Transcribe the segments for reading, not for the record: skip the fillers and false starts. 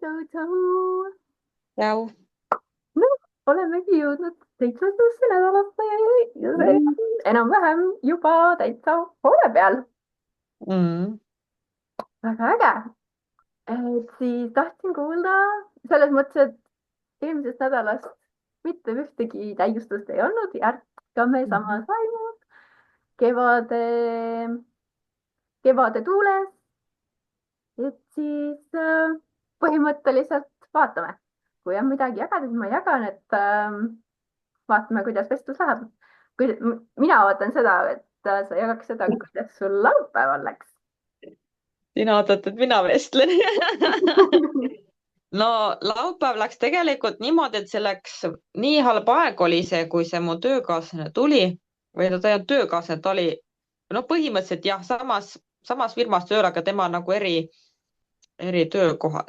tšau-tšau. Tšau. No, olemegi jõudnud 7. nädalasse ja see Mm. on enam-vähem juba täitsa poole peal. Mm. Väga äge. Et siis tahtsin kuulda selles mõttes, et eelmisest nädalast mitte ühtegi täiustust ei olnud, jätkame Mhm. samas vaimus kevade, kevade tuules. Et siis põhimõtteliselt vaatame, kui on midagi jagada, siis ma jagan, et vaatame, kuidas vestlus läheb. Mina ootan seda, et sa jagaks seda, kuidas sul laupäeval läks. Sina ootad, et mina vestlen. No laupäev läks tegelikult niimoodi, et see läks nii halb aeg oli see, kui see mu töökaaslane tuli või no ta ei olnud töökaaslane, ta oli no põhimõtteliselt jah, samas firmas tööl, aga tema nagu eri töökoha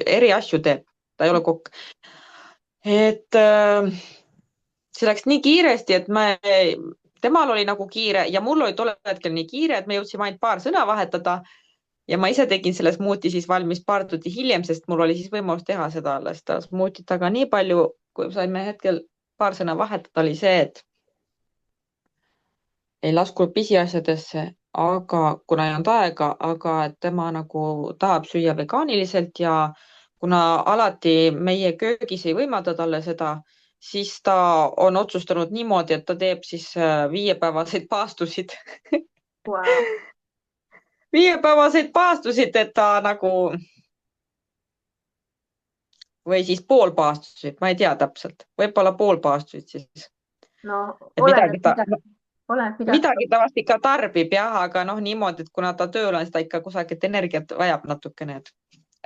eri asju teeb, ta ei ole kokk. Et see läks nii kiiresti, et temal oli nagu kiire ja mul oli tollel hetkel nii kiire, et me jõudsime ainult paar sõna vahetada ja ma ise tegin selle smuuti siis valmis paar tundi hiljem, sest mul oli siis võimalus teha seda smuutit, aga nii palju, kui saime hetkel paar sõna vahetada, oli see, et ei laskunud pisiasjadesse, aga kuna ei olnud aega, aga et tema nagu tahab süüa vegaaniliselt ja kuna alati meie köögis ei võimalda talle seda, siis ta on otsustanud niimoodi, et ta teeb siis 5-päevaseid paastusid Wow. 5-päevaseid paastusid, et ta nagu või siis poolpaastusid, ma ei tea täpselt, võib-olla poolpaastusid siis. No Et midagi ta, oleneb midagi. midagi ta vast ikka tarbib jah, aga noh, niimoodi, et kuna ta tööl on, siis ta ikka kusagilt energiat vajab natukene,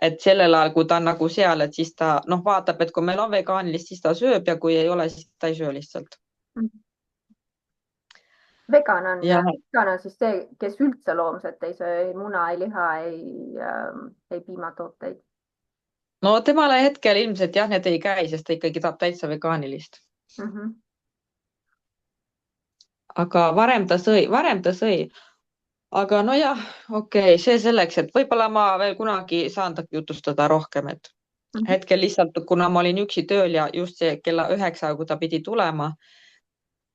et sellel ajal, kui ta on nagu seal, et siis ta noh, vaatab, et kui meil on vegaanilist, siis ta sööb ja kui ei ole, siis ta ei söö lihtsalt. Vegan on siis see, kes üldse loomset ei söö, ei muna, ei liha, ei piimatooteid. No temale hetkel ilmselt jah, need ei käi, sest ta ikkagi tahab täitsa vegaanilist. Mhm. Aga varem ta sõi. Aga nojah, okei, see selleks, et võib-olla ma veel kunagi saan ta jutustada rohkem, et Mhm. hetkel lihtsalt, kuna ma olin üksi tööl ja just see kella 9, kui ta pidi tulema,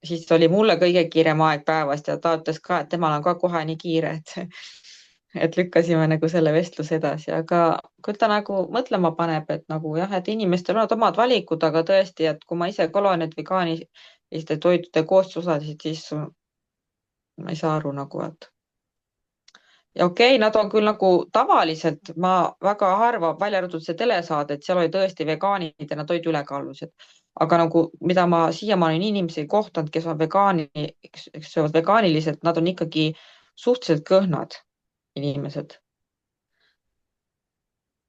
siis oli mulle kõige kiirem aeg päevast ja ta ütles ka, et temal on ka kohe nii kiire, et lükkasime nagu selle vestluse edasi, aga kui ta nagu mõtlema paneb, et nagu jah, et inimestel on omad valikud, aga tõesti, et kui ma ise ka loen need vegaaniliste toitude koostisosasid, siis ma ei saa aru nagu, et ja okei, nad on küll nagu tavaliselt, ma väga harva, välja arvatud see telesaade, et seal oli tõesti vegaanid ja nad olid ülekaalulised. Aga nagu, mida ma siiamaani olen inimesi kohtanud, kes on kes söövad vegaaniliselt, nad on ikkagi suhteliselt kõhnad inimesed.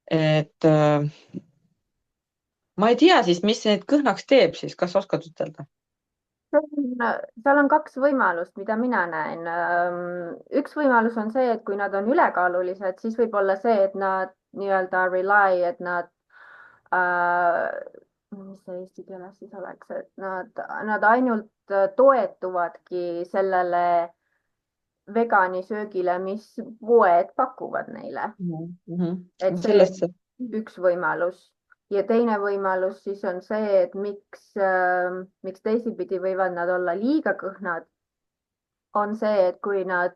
Et ma ei tea siis, mis neid kõhnaks teeb siis, kas oskad ütelda? Seal on kaks võimalust, mida mina näen. Üks võimalus on see, et kui nad on ülekaalulised, siis võib olla see, et nad nii-öelda rely, et nad mis see eesti keeles siis oleks, et nad ainult toetuvadki sellele veganisöögile, mis poed pakuvad neile. Et see Sellest see. üks võimalus ja teine võimalus siis on see, et miks teisipidi võivad nad olla liiga kõhnad, on see, et kui nad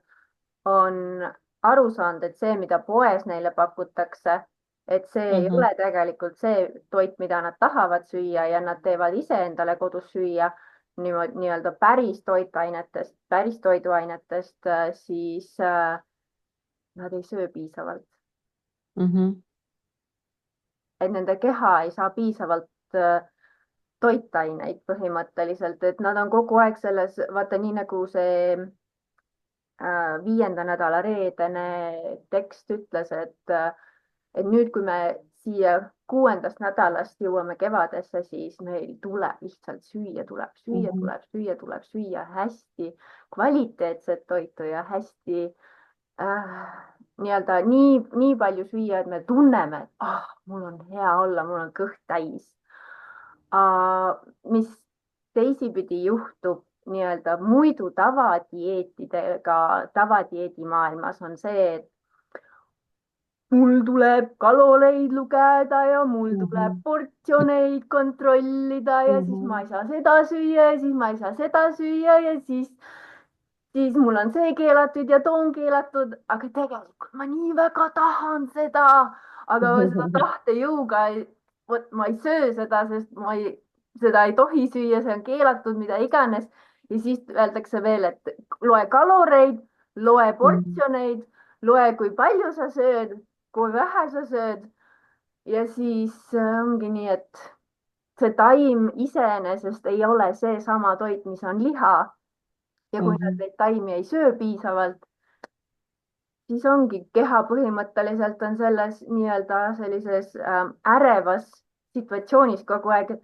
on aru saanud, et see, mida poes neile pakutakse, et see ei ole tegelikult see toit, mida nad tahavad süüa ja nad teevad ise endale kodus süüa niimoodi nii-öelda päris toiduainetest, siis nad ei söö piisavalt. Et nende keha ei saa piisavalt toitaineid põhimõtteliselt, et nad on kogu aeg selles, vaata nii nagu see 5. nädala reedene tekst ütles, et nüüd, kui me siia 6. nädalast jõuame kevadesse, siis meil tuleb lihtsalt süüa, tuleb süüa hästi kvaliteetset toitu ja hästi nii-öelda nii palju süüa, et me tunneme, et mul on hea olla, mul on kõht täis. Mis teisipidi juhtub nii-öelda muidu tavadieetidega, tavadieedi maailmas on see, et mul tuleb kaloreid lugeda ja mul tuleb Mhm. portsjoneid kontrollida ja siis ma Mhm. ei saa seda süüa ja siis ma ei saa seda süüa ja siis mul on see keelatud ja too on keelatud, aga tegelikult ma nii väga tahan seda, aga ma seda tahtejõuga, vot ma ei söö seda, sest seda ei tohi süüa, see on keelatud, mida iganes. ja siis öeldakse veel, et loe kaloreid, loe Mhm. portsjoneid, loe, kui palju sa sööd, kui vähe sa sööd ja siis ongi nii, et see taim iseenesest ei ole seesama toit, mis on liha ja kui nad Mhm. neid taimi ei söö piisavalt, siis ongi keha põhimõtteliselt on selles nii-öelda sellises ärevas situatsioonis kogu aeg, et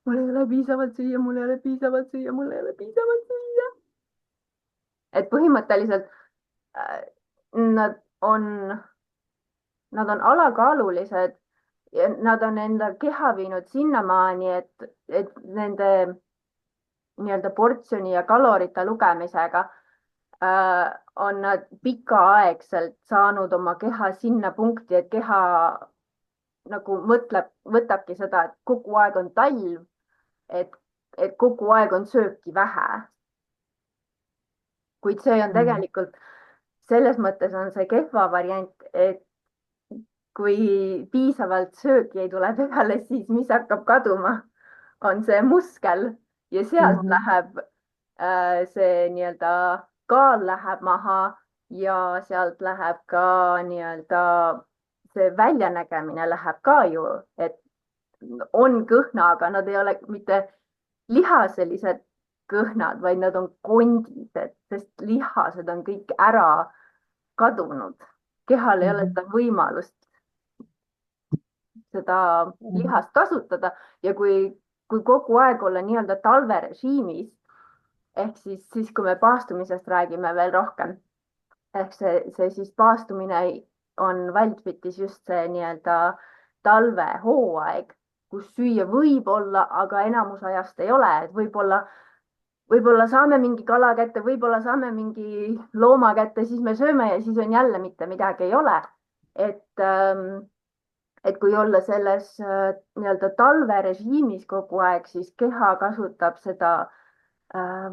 mul ei ole piisavalt süüa, mul ei ole piisavalt süüa, mul ei ole piisavalt süüa. et põhimõtteliselt äh, nad on, nad on alakaalulised ja nad on enda keha viinud sinnamaani, et nende nii-öelda portsjoni ja kalorite lugemisega on nad pikaaegselt saanud oma keha sinna punkti, et keha nagu mõtleb, võtabki seda, et kogu aeg on talv, et, et kogu aeg on sööki vähe. kuid see on Mhm. tegelikult, selles mõttes on see kehva variant, et kui piisavalt sööki ei tule peale, siis mis hakkab kaduma, on see muskel ja sealt Mhm. läheb see nii-öelda kaal läheb maha ja sealt läheb ka nii-öelda see väljanägemine läheb ka ju, et on kõhna, aga nad ei ole mitte lihaselised kõhnad, vaid nad on kondised, sest lihased on kõik ära kadunud. kehal ei ole Mhm. seda võimalust seda Mhm. lihast kasutada ja kui kogu aeg olla nii-öelda talverežiimis ehk siis, kui me paastumisest räägime veel rohkem, ehk see siis paastumine on Wildfitis just see nii-öelda talvehooaeg, kus süüa võib olla, aga enamus ajast ei ole, et võib-olla saame mingi kala kätte, võib-olla saame mingi looma kätte, siis me sööme ja siis on jälle mitte midagi ei ole. et et kui olla selles nii-öelda talverežiimis kogu aeg, siis keha kasutab seda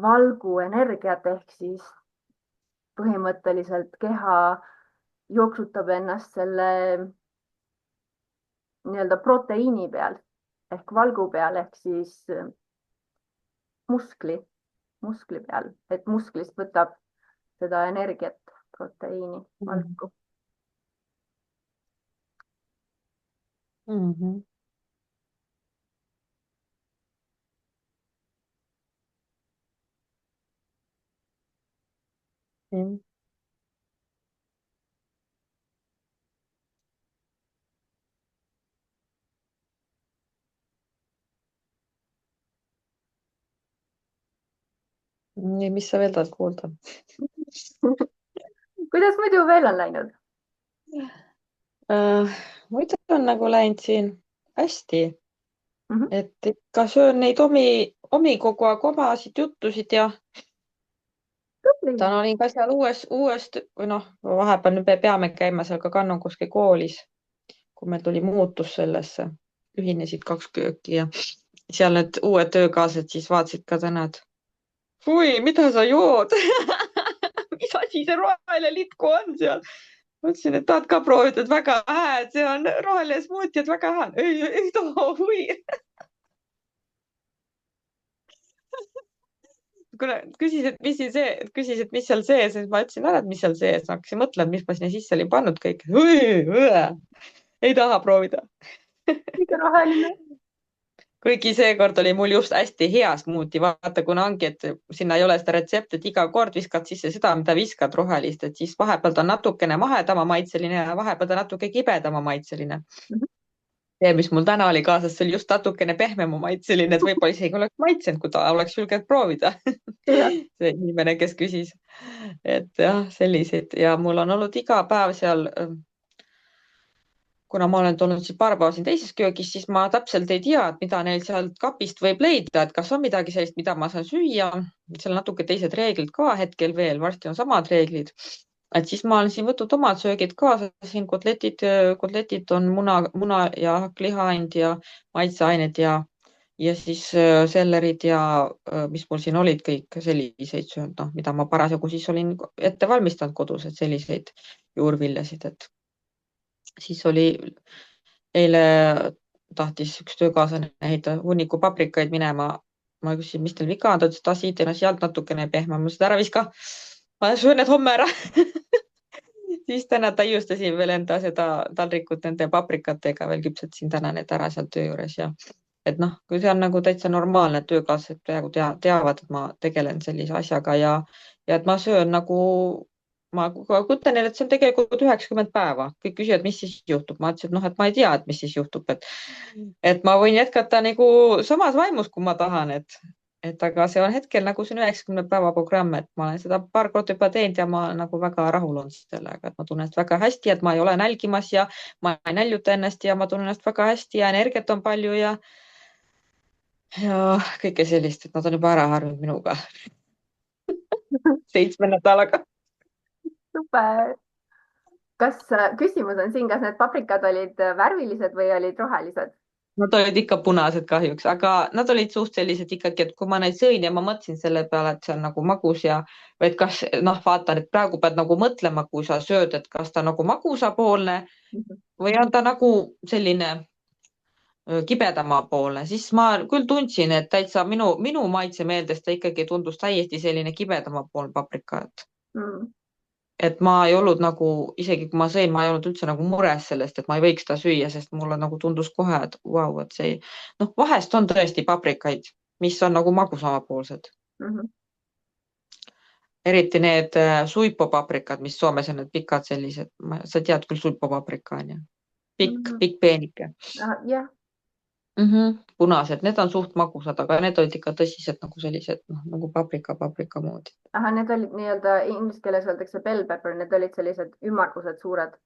valguenergiat ehk siis põhimõtteliselt keha jooksutab ennast selle nii-öelda proteiini peal ehk valgu peal ehk siis muskli, muskli peal, et musklist võtab seda energiat, proteiini, Mhm. valku. Mhm. Mhm. nii, mis sa veel tahad kuulda? kuidas muidu veel on läinud? muidu on nagu läinud siin hästi, Mhm. et ikka söön neid omi kogu aeg omasid juttusid ja tubli. täna olin ka seal uuest või noh, vahepeal nüüd me peame käima seal ka Kannonkoski koolis, kui meil tuli muutus sellesse, ühinesid kaks kööki ja seal need uued töökaaslased siis vaatasid ka täna, et oi, mida sa jood mis asi see roheline litku on seal? mõtlesin, et tahad ka proovida, et väga hää, et see on roheline smuuti, et väga hää. ei taha, oi. kuna küsis, et mis siin see, küsis, et mis seal sees, siis ma ütlesin ära, et mis seal sees, hakkasin mõtlema, mis ma sinna sisse olin pannud kõik. ei taha proovida. ikka roheline. kuigi seekord oli mul just hästi hea smuuti, vaata, kuna ongi, et sinna ei ole seda retsepti, et iga kord viskad sisse seda, mida viskad rohelist, et siis vahepeal ta on natukene mahedama maitseline ja vahepeal ta natuke kibedama maitseline. Mhm. see, mis mul täna oli kaasas, see oli just natukene pehmema maitseline, et võib-olla isegi oleks maitsenud, kui ta oleks julgenud proovida jah, see inimene, kes küsis, et jah, selliseid ja mul on olnud iga päev seal kuna ma olen tulnud siin paar päeva siin teises köögis, siis ma täpselt ei tea, et mida neil sealt kapist võib leida, et kas on midagi sellist, mida ma saan süüa. seal natuke teised reeglid ka hetkel veel, varsti on samad reeglid. et siis ma olen siin võtnud omad söögid kaasa, siin kotletid on muna ja hakklihaaind ja maitseained ja siis sellerid ja mis mul siin olid kõik selliseid söönud, noh, mida ma parasjagu siis olin ette valmistanud kodus, et selliseid juurviljasid, et siis oli eile tahtis üks töökaaslane heita hunniku paprikaid minema. Ma küsisin, mis teil viga on, ta ütles, et siit ennast sealt natukene pehme, ma ütlesin, ära viska, ma söön need homme ära siis täna täiustasin veel enda seda taldrikut nende paprikatega, veel küpsetasin täna need ära seal töö juures ja et noh, kui see on nagu täitsa normaalne, et töökaaslased praegu teavad, et ma tegelen sellise asjaga ja et ma söön nagu, ma kujutan neile, et see on tegelikult 90 päeva. Kõik küsivad, mis siis juhtub. Ma ütlesin, et noh, et ma ei tea, et mis siis juhtub, et ma võin jätkata nagu samas vaimus, kui ma tahan, et aga see on hetkel nagu see 90 päeva programm, et ma olen seda paar korda juba teinud ja ma olen nagu väga rahul olnud sellega, et ma tunnen ennast väga hästi, et ma ei ole nälgimas ja ma ei näljuta ennast ja ma tunnen ennast väga hästi ja energiat on palju ja kõike sellist, et nad on juba ära harjunud minuga 7 nädalaga. super. kas küsimus on siin, kas need paprikad olid värvilised või olid rohelised? Nad olid ikka punased kahjuks, aga nad olid suht sellised ikkagi, et kui ma neid sõin ja ma mõtlesin selle peale, et see on nagu magus ja et kas noh, vaatan, et praegu pead nagu mõtlema, kui sa sööd, et kas ta nagu magusapoolne või on ta nagu selline kibedamapoolne, siis ma küll tundsin, et täitsa minu maitse meeldes ta ikkagi tundus täiesti selline kibedamapoolne paprika, et ma ei olnud nagu, isegi kui ma sõin, ma ei olnud üldse nagu mures sellest, et ma ei võiks seda süüa, sest mulle nagu tundus kohe, et vau, et see, noh, vahest on tõesti paprikaid, mis on nagu magusamapoolsed. Eriti need suipopaprikad, mis Soomes on need pikad sellised, sa tead küll, suipopaprika on ju, pikk peenike. jah. Punased, need on suht magusad, aga need olid ikka tõsiselt nagu sellised, noh, nagu paprika moodi. Need olid nii-öelda inglise keeles öeldakse bell pepper, need olid sellised ümmargused, suured.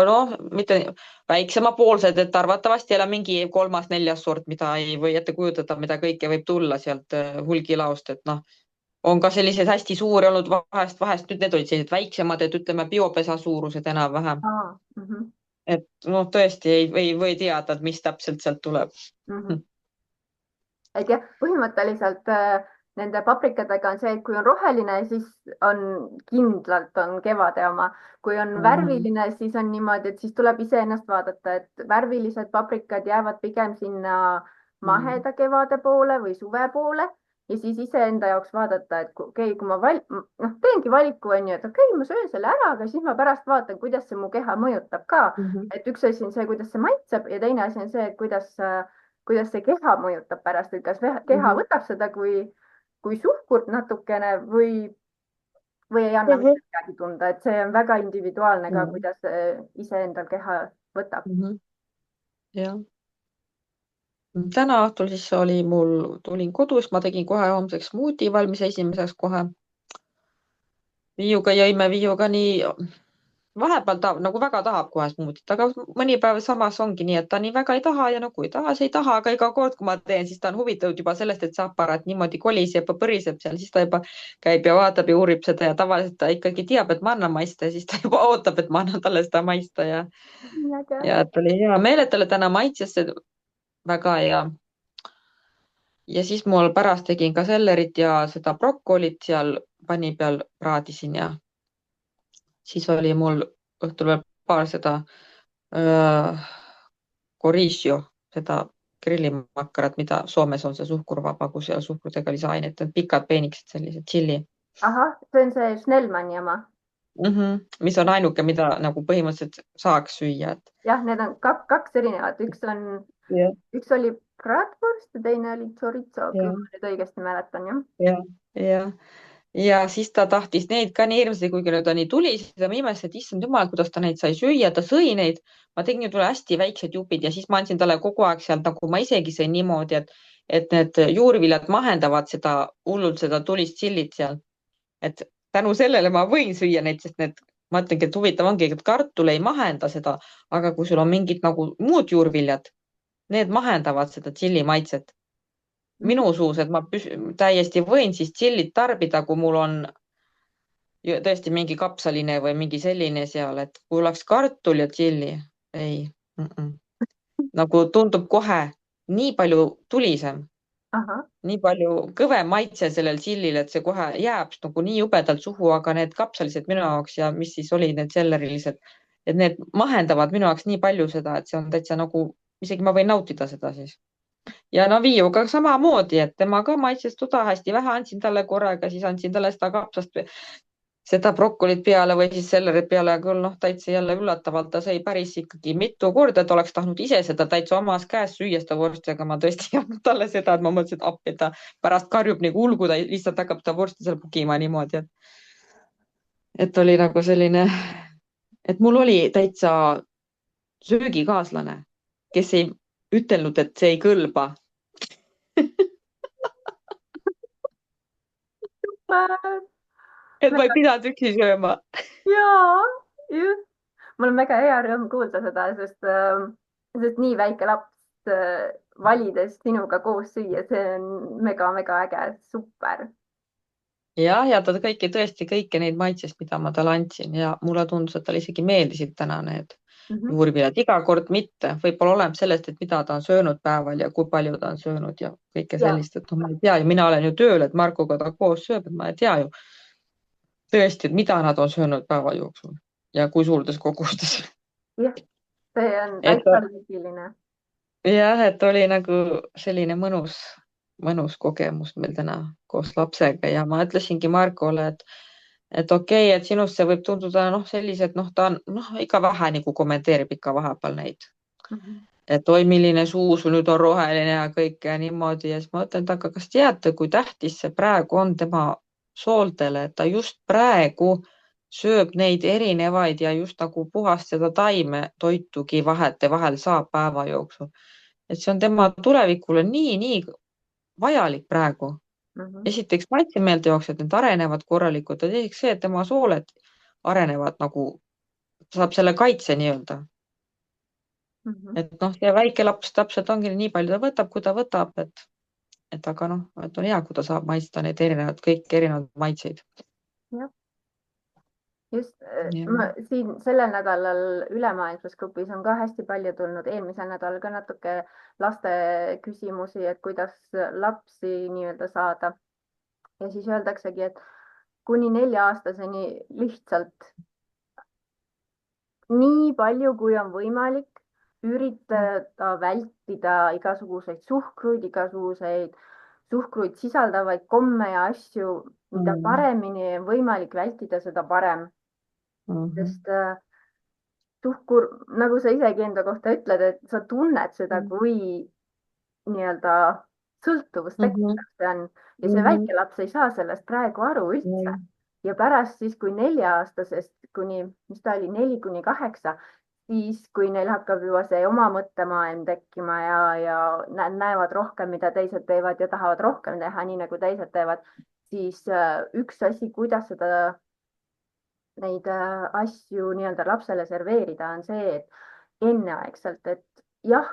Noh, mitte väiksemapoolsed, et arvatavasti ei ole mingi 3.-4. sort, mida ei või ette kujutada, mida kõike võib tulla sealt hulgilaost, et noh, on ka selliseid hästi suuri olnud vahest, nüüd need olid sellised väiksemad, et ütleme biopesa suurused enam-vähem. Et noh, tõesti ei või teada, et mis täpselt sealt tuleb. Et jah, põhimõtteliselt nende paprikadega on see, et kui on roheline, siis on kindlalt on kevade oma. Kui on värviline, siis on niimoodi, et siis tuleb iseennast vaadata, et värvilised paprikad jäävad pigem sinna maheda kevade poole või suve poole ja siis iseenda jaoks vaadata, et okei, kui ma teengi valiku, on ju, et okei, ma söön selle ära, aga siis ma pärast vaatan, kuidas see mu keha mõjutab ka. Et üks asi on see, kuidas see maitseb ja teine asi on see, kuidas see keha mõjutab pärast, et kas keha võtab seda kui suhkurt natukene või ei anna mitte midagi tunda, et see on väga individuaalne ka, kuidas iseendal keha võtab. Jah. Täna õhtul siis tulin kodus, ma tegin kohe homseks smuuti valmis esimeseks kohe. Jõime viiuga nii, vahepeal nagu väga tahab kohe smuutit, aga mõni päev samas ongi nii, et ta nii väga ei taha ja no kui ei taha, siis ei taha, aga iga kord, kui ma teen, siis ta on huvitatud juba sellest, et see aparaat niimoodi koliseb ja põriseb seal, siis ta juba käib ja vaatab ja uurib seda ja tavaliselt ta ikkagi teab, et ma annan maista ja siis ta juba ootab, et ma annan talle seda maista ja et oli hea meel, et talle täna maitses see väga hea. Ja siis mul pärast tegin ka sellerit ja seda brokolit seal panni peal praadisin ja siis oli mul õhtul veel paar seda Corisio, seda grillimakarat, mida Soomes on see suhkurvaba, kus ei ole suhkrut ega lisaainet, pikad peenikesed sellised tšilli. Ahah, see on see Schnellmanni oma. Mis on ainuke, mida nagu põhimõtteliselt saaks süüa. Jah, need on kaks erinevat, üks oli bratwurst ja teine oli chorizo, kui ma nüüd õigesti mäletan, jah. Ja siis ta tahtis neid ka nii hirmsasti, kuigi need on nii tulised ja ma imestasin, et issand jumal, kuidas ta neid sai süüa, ta sõi neid. Ma tegin ju talle hästi väiksed jupid ja siis ma andsin talle kogu aeg sealt, nagu ma isegi sõin niimoodi, et need juurviljad mahendavad seda hullult seda tulist tšillit seal. Et tänu sellele ma võin süüa neid, sest ma ütlengi, et huvitav ongi, et kartul ei mahenda seda, aga kui sul on mingid nagu muud juurviljad, need mahendavad seda tšilli maitset. Minu suus, et ma täiesti võin siis tšillit tarbida, kui mul on tõesti mingi kapsaline või mingi selline seal, et kui oleks kartul ja tšilli, ei mm. -mm. Nagu tundub kohe nii palju tulisem, ahah, nii palju kõvem maitse sellel tšillil, et see kohe jääb nagu nii jubedalt suhu, aga need kapsalised minu jaoks ja mis siis olid need sellerilised, et need mahendavad minu jaoks nii palju seda, et see on täitsa nagu, isegi ma võin nautida seda siis. Ja Naviuga samamoodi, et tema ka maitses toda hästi vähe, andsin talle korraga, siis andsin talle seda kapsast, seda brokolit peale või siis sellerit peale, küll noh, täitsa jälle üllatavalt, ta sõi päris ikkagi mitu korda, et oleks tahtnud ise seda täitsa omas käes süüa seda vorsti, aga ma tõesti ei andnud talle seda, et ma mõtlesin, et appi, ta pärast karjub nagu hulgu, ta lihtsalt hakkab ta vorsti seal pugima niimoodi, et oli nagu selline, et mul oli täitsa söögikaaslane, kes ei ütelnud, et see ei kõlba. Et ma ei pidanud üksi sööma. jaa, just. Mul on väga hea rõõm kuulda seda, sest nii väike laps valides sinuga koos süüa, see on mega-mega äge, super. Ja ta tõesti kõiki neid maitsest, mida ma talle andsin ja mulle tundus, et talle isegi meeldisid täna need juurviljad, iga kord mitte, võib-olla oleneb sellest, et mida ta on söönud päeval ja kui palju ta on söönud ja kõike sellist, et ma ei tea ju, mina olen ju tööl, et Markuga ta koos sööb, et ma ei tea ju tõesti, et mida nad on söönud päeva jooksul ja kui suurtes kogustes. jah, see on et täitsa loogiline. jah, et oli nagu selline mõnus kogemus meil täna koos lapsega ja ma ütlesingi Markole, et okei, et sinust see võib tunduda sellised, ta on ikka vähe nagu kommenteerib ikka vahepeal neid, et oi, milline suu sul nüüd on roheline ja kõike niimoodi ja siis ma ütlen, et aga kas teate, kui tähtis see praegu on tema sooltele, et ta just praegu sööb neid erinevaid ja just nagu puhast seda taimetoitugi vahetevahel saab päeva jooksul. Et see on tema tulevikule nii vajalik praegu. Esiteks maitsemeelde jooks, et need arenevad korralikult ja teiseks see, et tema sooled arenevad nagu, saab selle kaitse nii-öelda. Et see väike laps täpselt ongi nii palju ta võtab, kui ta võtab, et aga et on hea, kui ta saab maitsta neid kõik erinevad maitseid. jah, just siin sellel nädalal ülemaailmses grupis on ka hästi palju tulnud, eelmisel nädalal ka natuke laste küsimusi, et kuidas lapsi nii-öelda saada. Ja siis öeldaksegi, et kuni 4-aastaseni lihtsalt nii palju, kui on võimalik, üritada vältida igasuguseid suhkruid sisaldavaid komme ja asju, mida paremini on võimalik vältida, seda parem. Sest suhkur, nagu sa isegi enda kohta ütled, et sa tunned seda, kui nii-öelda sõltuvust tekitav see on ja see väike laps ei saa sellest praegu aru üldse. Ja pärast siis, kui 4-aastasest kuni, mis ta oli, 4-8, siis kui neil hakkab juba see oma mõttemaailm tekkima ja näevad rohkem, mida teised teevad ja tahavad rohkem teha, nii nagu teised teevad, siis üks asi, kuidas seda neid asju nii-öelda lapsele serveerida, on see, et enneaegselt, et jah,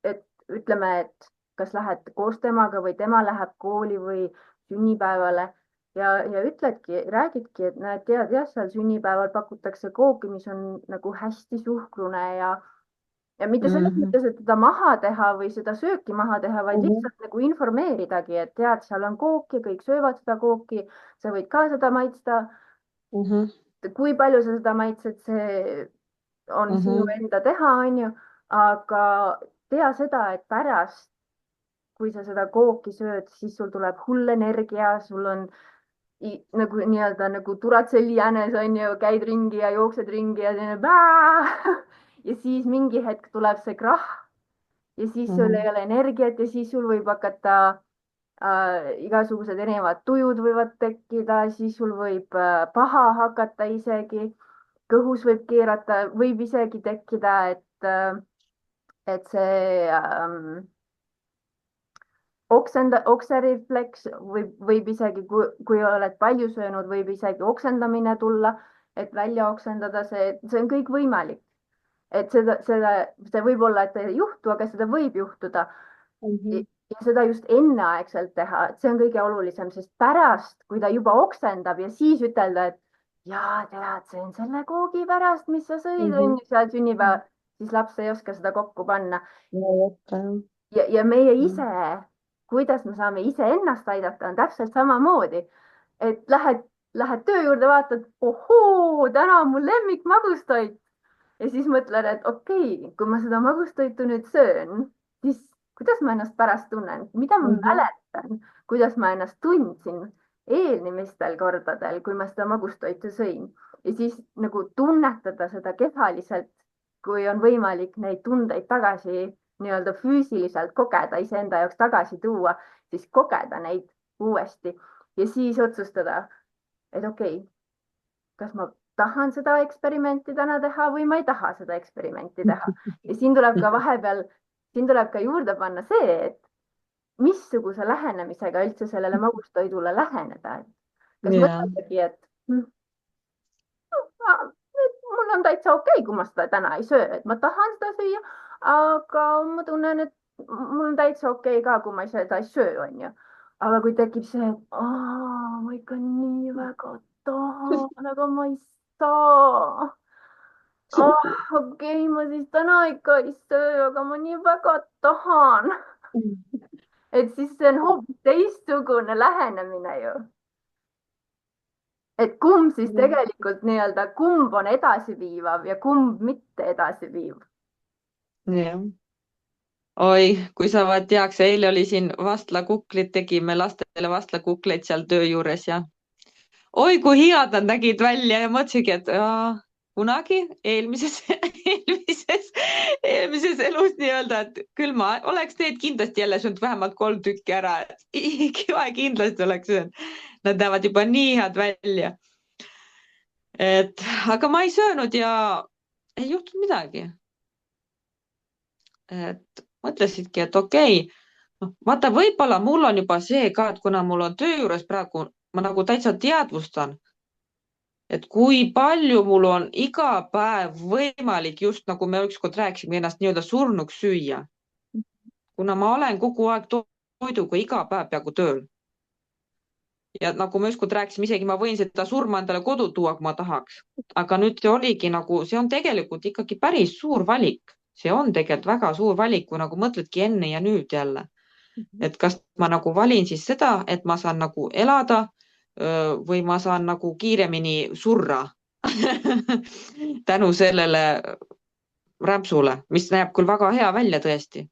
et ütleme, et kas lähed koos temaga või tema läheb kooli või sünnipäevale ja ütledki, räägidki, et näed, tead jah, seal sünnipäeval pakutakse kooki, mis on nagu hästi suhkrune ja mitte selles mõttes, et teda maha teha või seda sööki maha teha, vaid lihtsalt nagu informeeridagi, et tead, seal on kook ja kõik söövad seda kooki, sa võid ka seda maitsta. Kui palju sa seda maitsed, see on sinu enda teha, onju, aga tea seda, et pärast, kui sa seda kooki sööd, siis sul tuleb hull energia, sul on nagu nii-öelda nagu Duracell'i jänes, onju, käid ringi ja jooksed ringi ja ja siis mingi hetk tuleb see krahh ja siis sul ei ole energiat ja siis sul võib hakata igasugused erinevad tujud võivad tekkida, siis sul võib paha hakata isegi, kõhus võib keerata, võib isegi tekkida, et see okserefleks võib isegi, kui oled palju söönud, võib isegi oksendamine tulla, et välja oksendada, see on kõik võimalik. Et see võib olla, et ei juhtu, aga seda võib juhtuda. ja seda just enneaegselt teha, et see on kõige olulisem, sest pärast, kui ta juba oksendab ja siis ütelda, et jaa, tead, see on selle koogi pärast, mis sa sõid, on ju, seal sünnipäeval, siis laps ei oska seda kokku panna. Ja meie ise, kuidas me saame iseennast aidata, on täpselt samamoodi, et lähed töö juurde, vaatad, ohoo, täna on mul lemmik magustoit ja siis mõtled, et okei, kui ma seda magustoitu nüüd söön, siis kuidas ma ennast pärast tunnen, mida ma mäletan, kuidas ma ennast tundsin eelmistel kordadel, kui ma seda magustoitu sõin ja siis nagu tunnetada seda kehaliselt, kui on võimalik neid tundeid tagasi nii-öelda füüsiliselt kogeda, iseenda jaoks tagasi tuua, siis kogeda neid uuesti ja siis otsustada, et okei, kas ma tahan seda eksperimenti täna teha või ma ei taha seda eksperimenti teha. Ja siin tuleb ka vahepeal, siin tuleb ka juurde panna see, et missuguse lähenemisega üldse sellele magustoidule läheneda. Kas mõtledagi, et mul on täitsa okei, kui ma seda täna ei söö, et ma tahan seda süüa, aga ma tunnen, et mul on täitsa okei ka, kui ma seda ei söö, on ju. Aga kui tekib see, et ma ikka nii väga tahan, aga ma ei saa. Okei, ma siis täna ikka ei söö, aga ma nii väga tahan. Et siis see on hoopis teistsugune lähenemine ju. Et kumb siis tegelikult nii-öelda, kumb on edasiviivav ja kumb mitte edasiviiv. Jah. Oi, kui sa teaks, eile oli siin vastlakuklit, tegime lastele vastlakukleid seal töö juures ja oi, kui head nad nägid välja ja mõtlesingi, et kunagi eelmises elus nii-öelda, et küll ma oleks need kindlasti jälle söönud vähemalt 3 tükki ära. Kohe kindlasti oleks söönud. Nad näevad juba nii head välja. Aga ma ei söönud ja ei juhtunud midagi. Et mõtlesidki, et okei, vaata, võib-olla mul on juba see ka, et kuna mul on töö juures praegu, ma nagu täitsa teadvustan, et kui palju mul on iga päev võimalik, just nagu me ükskord rääkisime, ennast nii-öelda surnuks süüa. Kuna ma olen kogu aeg toiduga iga päev peaaegu tööl. Ja nagu me ükskord rääkisime, isegi ma võin seda surma endale kodu tuua, kui ma tahaks. Aga nüüd see oligi nagu, see on tegelikult ikkagi päris suur valik. See on tegelikult väga suur valik, kui nagu mõtledki enne ja nüüd jälle. Et kas ma nagu valin siis seda, et ma saan nagu elada või ma saan nagu kiiremini surra tänu sellele rämpsule, mis näeb küll väga hea välja tõesti.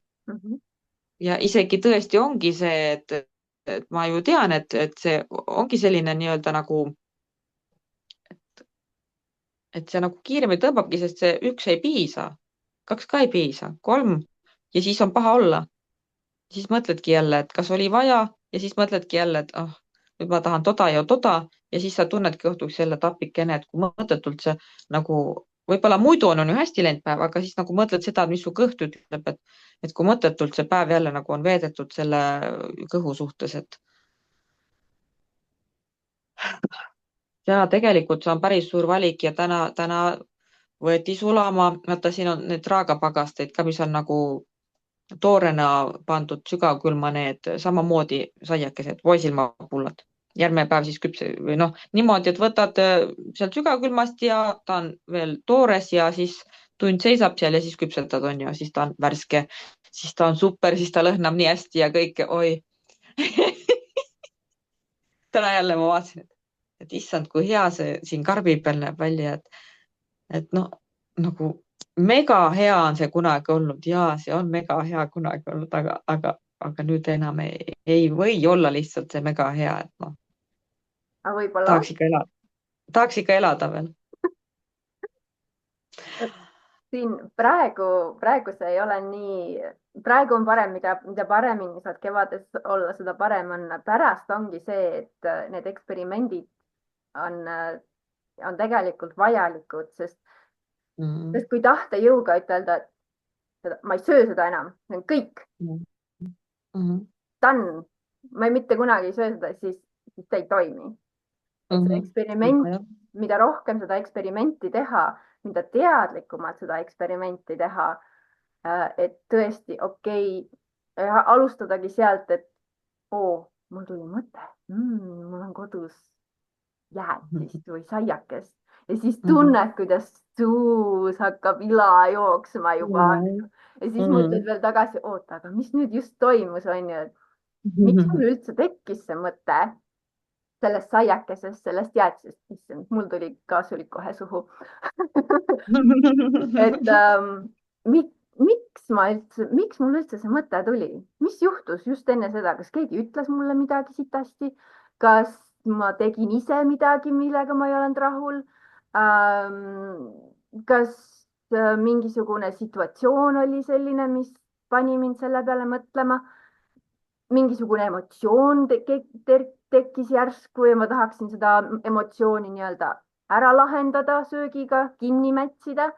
Ja isegi tõesti ongi see, et ma ju tean, et see ongi selline nii-öelda nagu, et see nagu kiiremini tõmbabki, sest see 1 ei piisa, 2 ka ei piisa, 3 ja siis on paha olla. Siis mõtledki jälle, et kas oli vaja ja siis mõtledki jälle, et nüüd ma tahan toda ja siis sa tunnedki õhtuks jälle tapikene, et kui mõttetult see nagu, võib-olla muidu on ju hästi läinud päev, aga siis nagu mõtled seda, mis su kõht ütleb, et kui mõttetult see päev jälle nagu on veedetud selle kõhu suhtes, et ja tegelikult see on päris suur valik ja täna võeti sulama, vaata siin on need raagapagasteid ka, mis on nagu toorena pandud sügavkülma need samamoodi saiakesed, voisilmapullad. Järgmine päev siis või niimoodi, et võtad sealt sügavkülmast ja ta on veel toores ja siis tund seisab seal ja siis küpsetad on ja siis ta on värske, siis ta on super, siis ta lõhnab nii hästi ja kõike, oi. Täna jälle ma vaatasin, et issand, kui hea see siin karbi peal näeb välja, et nagu mega hea on see kunagi olnud ja see on mega hea kunagi olnud, aga nüüd enam ei või olla lihtsalt see mega hea, et tahaks ikka elada veel. Siin praegu see ei ole nii, praegu on parem, mida paremini saad kevades olla, seda parem on. Pärast ongi see, et need eksperimendid on tegelikult vajalikud, sest kui tahtejõuga ütelda, et ma ei söö seda enam, see on kõik. Done. Ma mitte kunagi ei söö seda, siis see ei toimi. See eksperiment, mida rohkem seda eksperimenti teha, mida teadlikumalt seda eksperimenti teha, et tõesti okei, alustadagi sealt, et oo, mul tuli mõte mul on kodus jäätist või saiakest ja siis tunned, kuidas suus hakkab ila jooksma juba ja siis mõtled veel tagasi, oota, aga mis nüüd just toimus, onju, et miks mul üldse tekkis see mõte sellest saiakesest, sellest jäätisest, issand, mul tuli kaasulik kohe suhu et miks mul üldse see mõte tuli, mis juhtus just enne seda, kas keegi ütles mulle midagi sitasti, kas ma tegin ise midagi, millega ma ei olnud rahul kas mingisugune situatsioon oli selline, mis pani mind selle peale mõtlema, mingisugune emotsioon tekkis järsku ja ma tahaksin seda emotsiooni nii-öelda ära lahendada söögiga, kinni mätsida.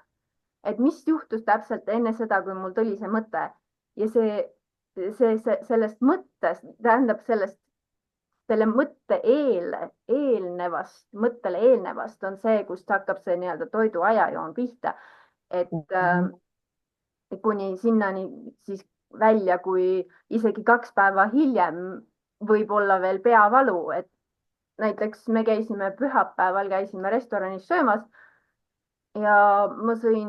Et mis juhtus täpselt enne seda, kui mul tuli see mõte ja sellest mõttest, tähendab selle mõttele eelnevast on see, kust hakkab see nii-öelda toidu ajajoon pihta. Et kuni sinnani siis välja, kui isegi 2 päeva hiljem võib olla veel peavalu, et näiteks me käisime pühapäeval, käisime restoranis söömas ja ma sõin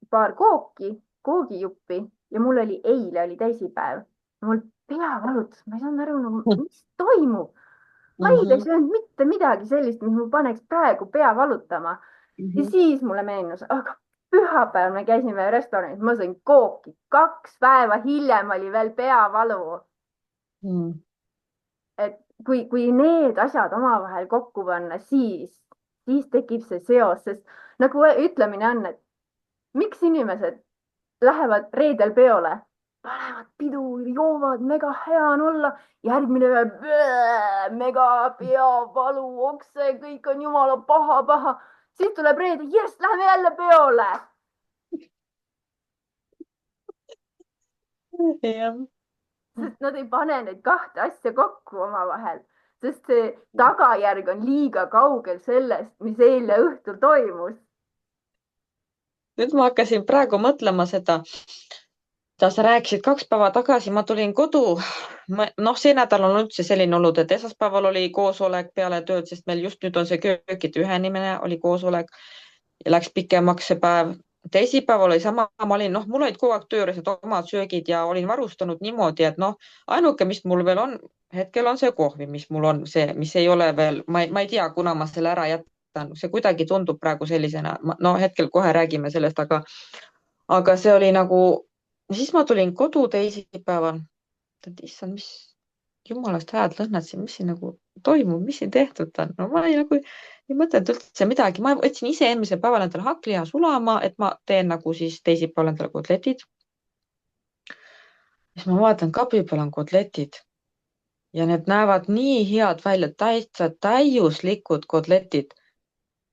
paar koogijuppi ja mul oli eile oli teisipäev. Mul pea valutas, ma ei saanud aru, nagu, mis toimub. Ma eile ei söönud mitte midagi sellist, mis mul paneks praegu pea valutama. Ja siis mulle meenus, aga pühapäeval me käisime restoranis, ma sõin kooki. 2 päeva hiljem oli veel peavalu. Et kui need asjad omavahel kokku panna, siis tekib see seos, sest nagu ütlemine on, et miks inimesed lähevad reedel peole, panevad pidu, joovad, mega hea on olla, järgmine päev mega peavalu, okse, kõik on jumala paha. Siis tuleb reede, jess, läheme jälle peole. Sest nad ei pane neid 2 asja kokku omavahel, sest see tagajärg on liiga kaugel sellest, mis eile õhtul toimus. Nüüd ma hakkasin praegu mõtlema seda, sa rääkisid 2 päeva tagasi, ma tulin kodu. See nädal on üldse selline olnud, et esmaspäeval oli koosolek peale tööd, sest meil just nüüd on see köökide ühenemine, oli koosolek ja läks pikemaks see päev. Teisipäeval oli sama, mul olid kogu aeg tööres omad söögid ja olin varustanud niimoodi, et ainuke, mis mul veel on, hetkel on see kohvi, mis mul on see, mis ei ole veel, ma ei tea, kuna ma selle ära jätan, see kuidagi tundub praegu sellisena, hetkel kohe räägime sellest, aga see oli nagu, siis ma tulin kodu teisipäeval, issand, mis jumalast hääd lõhnad siin, mis siin nagu toimub, mis siin tehtud on, ma ei mõtelnud üldse midagi, ma võtsin ise eelmisel päeval endale hakkliha sulama, et ma teen nagu siis teisipäeval endale kotletid. Siis ma vaatan, kapi peal on kotletid ja need näevad nii head välja, täitsa täiuslikud kotletid,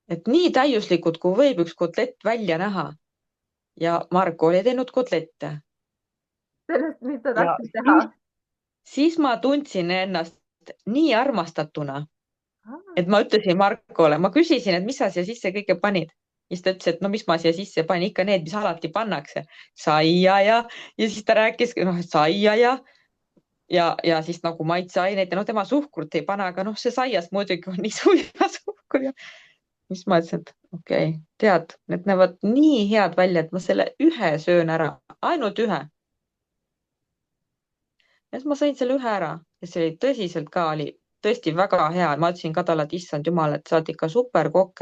et nii täiuslikud, kui võib üks kotlett välja näha. Ja Marko oli teinud kotlette. Sellest, mis sa tahtsid teha. Siis ma tundsin ennast nii armastatuna, et ma ütlesin Markole, ma küsisin, et mis sa siia sisse kõike panid. Siis ta ütles, et mis ma siia sisse panin, ikka need, mis alati pannakse. Saia ja siis ta rääkis saia ja siis nagu maitseaineid ja tema suhkrut ei pane, aga see saias muidugi on nii suja suhkur. Mis ma ütlesin, et okei, tead, need näevad nii head välja, et ma selle ühe söön ära, ainult ühe. Ja siis ma sõin selle ühe ära ja see oli tõsiselt ka, oli tõesti väga hea. Ma ütlesin ka talle, et issand jumal, et sa oled ikka superkokk,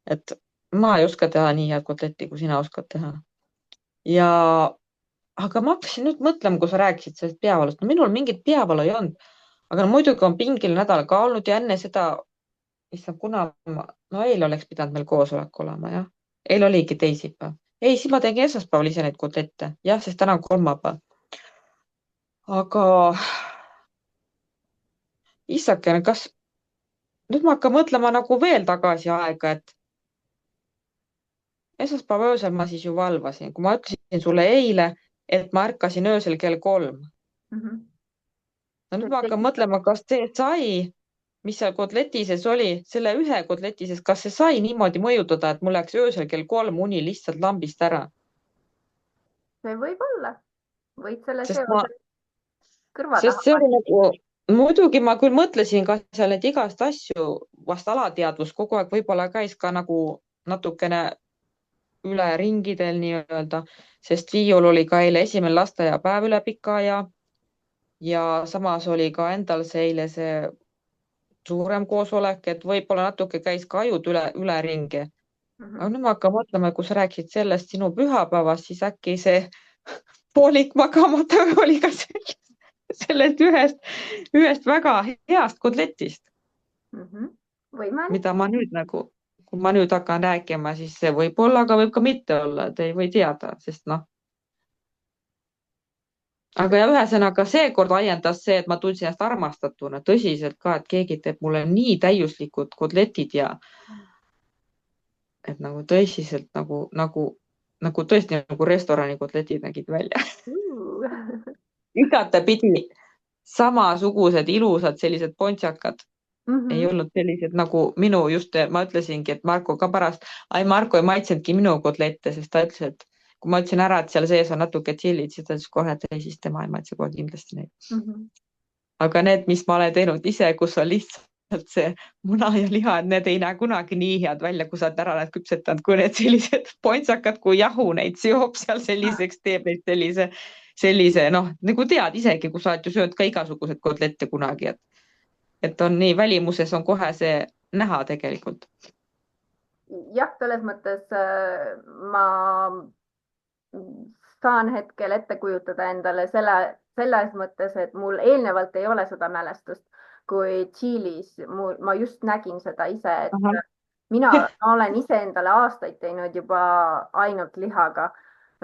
et ma ei oska teha nii head kotletti, kui sina oskad teha. Aga ma hakkasin nüüd mõtlema, kui sa rääkisid sellest peavalust. Minul mingit peavalu ei olnud, aga muidugi on pingil nädal ka olnud ja enne seda, eile oleks pidanud meil koosolek olema, jah. Eile oligi teisipäev. Ei, siis ma tegin esmaspäeval ise neid kotlette. Jah, sest täna on kolmapäev. Aga issakene, kas nüüd ma hakkan mõtlema nagu veel tagasi aega, et esmaspäeva öösel ma siis ju valvasin, kui ma ütlesin sulle eile, et ma ärkasin öösel kell 3. Nüüd ma hakkan mõtlema, kas see sai, mis seal kotleti sees oli, selle ühe kotleti sees, kas see sai niimoodi mõjutada, et mul läks öösel kell 3 uni lihtsalt lambist ära? See võib olla. Võid selle Sest seose kõrva sest see taha. oli nagu, muidugi ma küll mõtlesin ka seal neid igast asju, vast alateadvus kogu aeg võib-olla käis ka nagu natukene üle ringidel nii-öelda, sest viiul oli ka eile esimene lasteaiapäev üle pika aja ja samas oli ka endal see eile see suurem koosolek, et võib-olla natuke käis ka ajud üle ringi. Aga Mhm. nüüd ma hakkan mõtlema, kui sa rääkisid sellest sinu pühapäevast, siis äkki see poolik magamata oli ka sellest ühest väga heast kotletist, Mhm. Võimalik. mida ma nüüd nagu, kui ma nüüd hakkan rääkima, siis see võib olla, aga võib ka mitte olla, et ei või teada, sest noh. aga ja ühesõnaga seekord ajendas see, et ma tundsin ennast armastatuna tõsiselt ka, et keegi teeb mulle nii täiuslikud kotletid ja et nagu tõsiselt nagu tõesti nagu restorani kotletid nägid välja. igatepidi samasugused ilusad sellised pontsakad. Ei Mhm. olnud sellised nagu minu just, ma ütlesingi, et Marko ka pärast, Marko ei maitsenudki minu kotlette, sest ta ütles, et kui ma ütlesin ära, et seal sees on natuke tšillit, siis ta ütles kohe, et ei, siis tema ei maitse kohe kindlasti neid. Mhm. aga need, mis ma olen teinud ise, kus on lihtsalt see muna ja liha, et need ei näe kunagi nii head välja, kui sa oled ära need küpsetanud, kui need sellised pontsakad, kui jahu neid seob seal selliseks, teeb neid sellise noh, nagu tead isegi, kui sa oled ju söönud ka igasuguseid kotlette kunagi, et on nii välimuses on kohe see näha tegelikult. jah, selles mõttes ma saan hetkel ette kujutada endale selles mõttes, et mul eelnevalt ei ole seda mälestust, kui Tšiilis ma just nägin seda ise, et mina olen iseendale aastaid teinud juba ainult lihaga.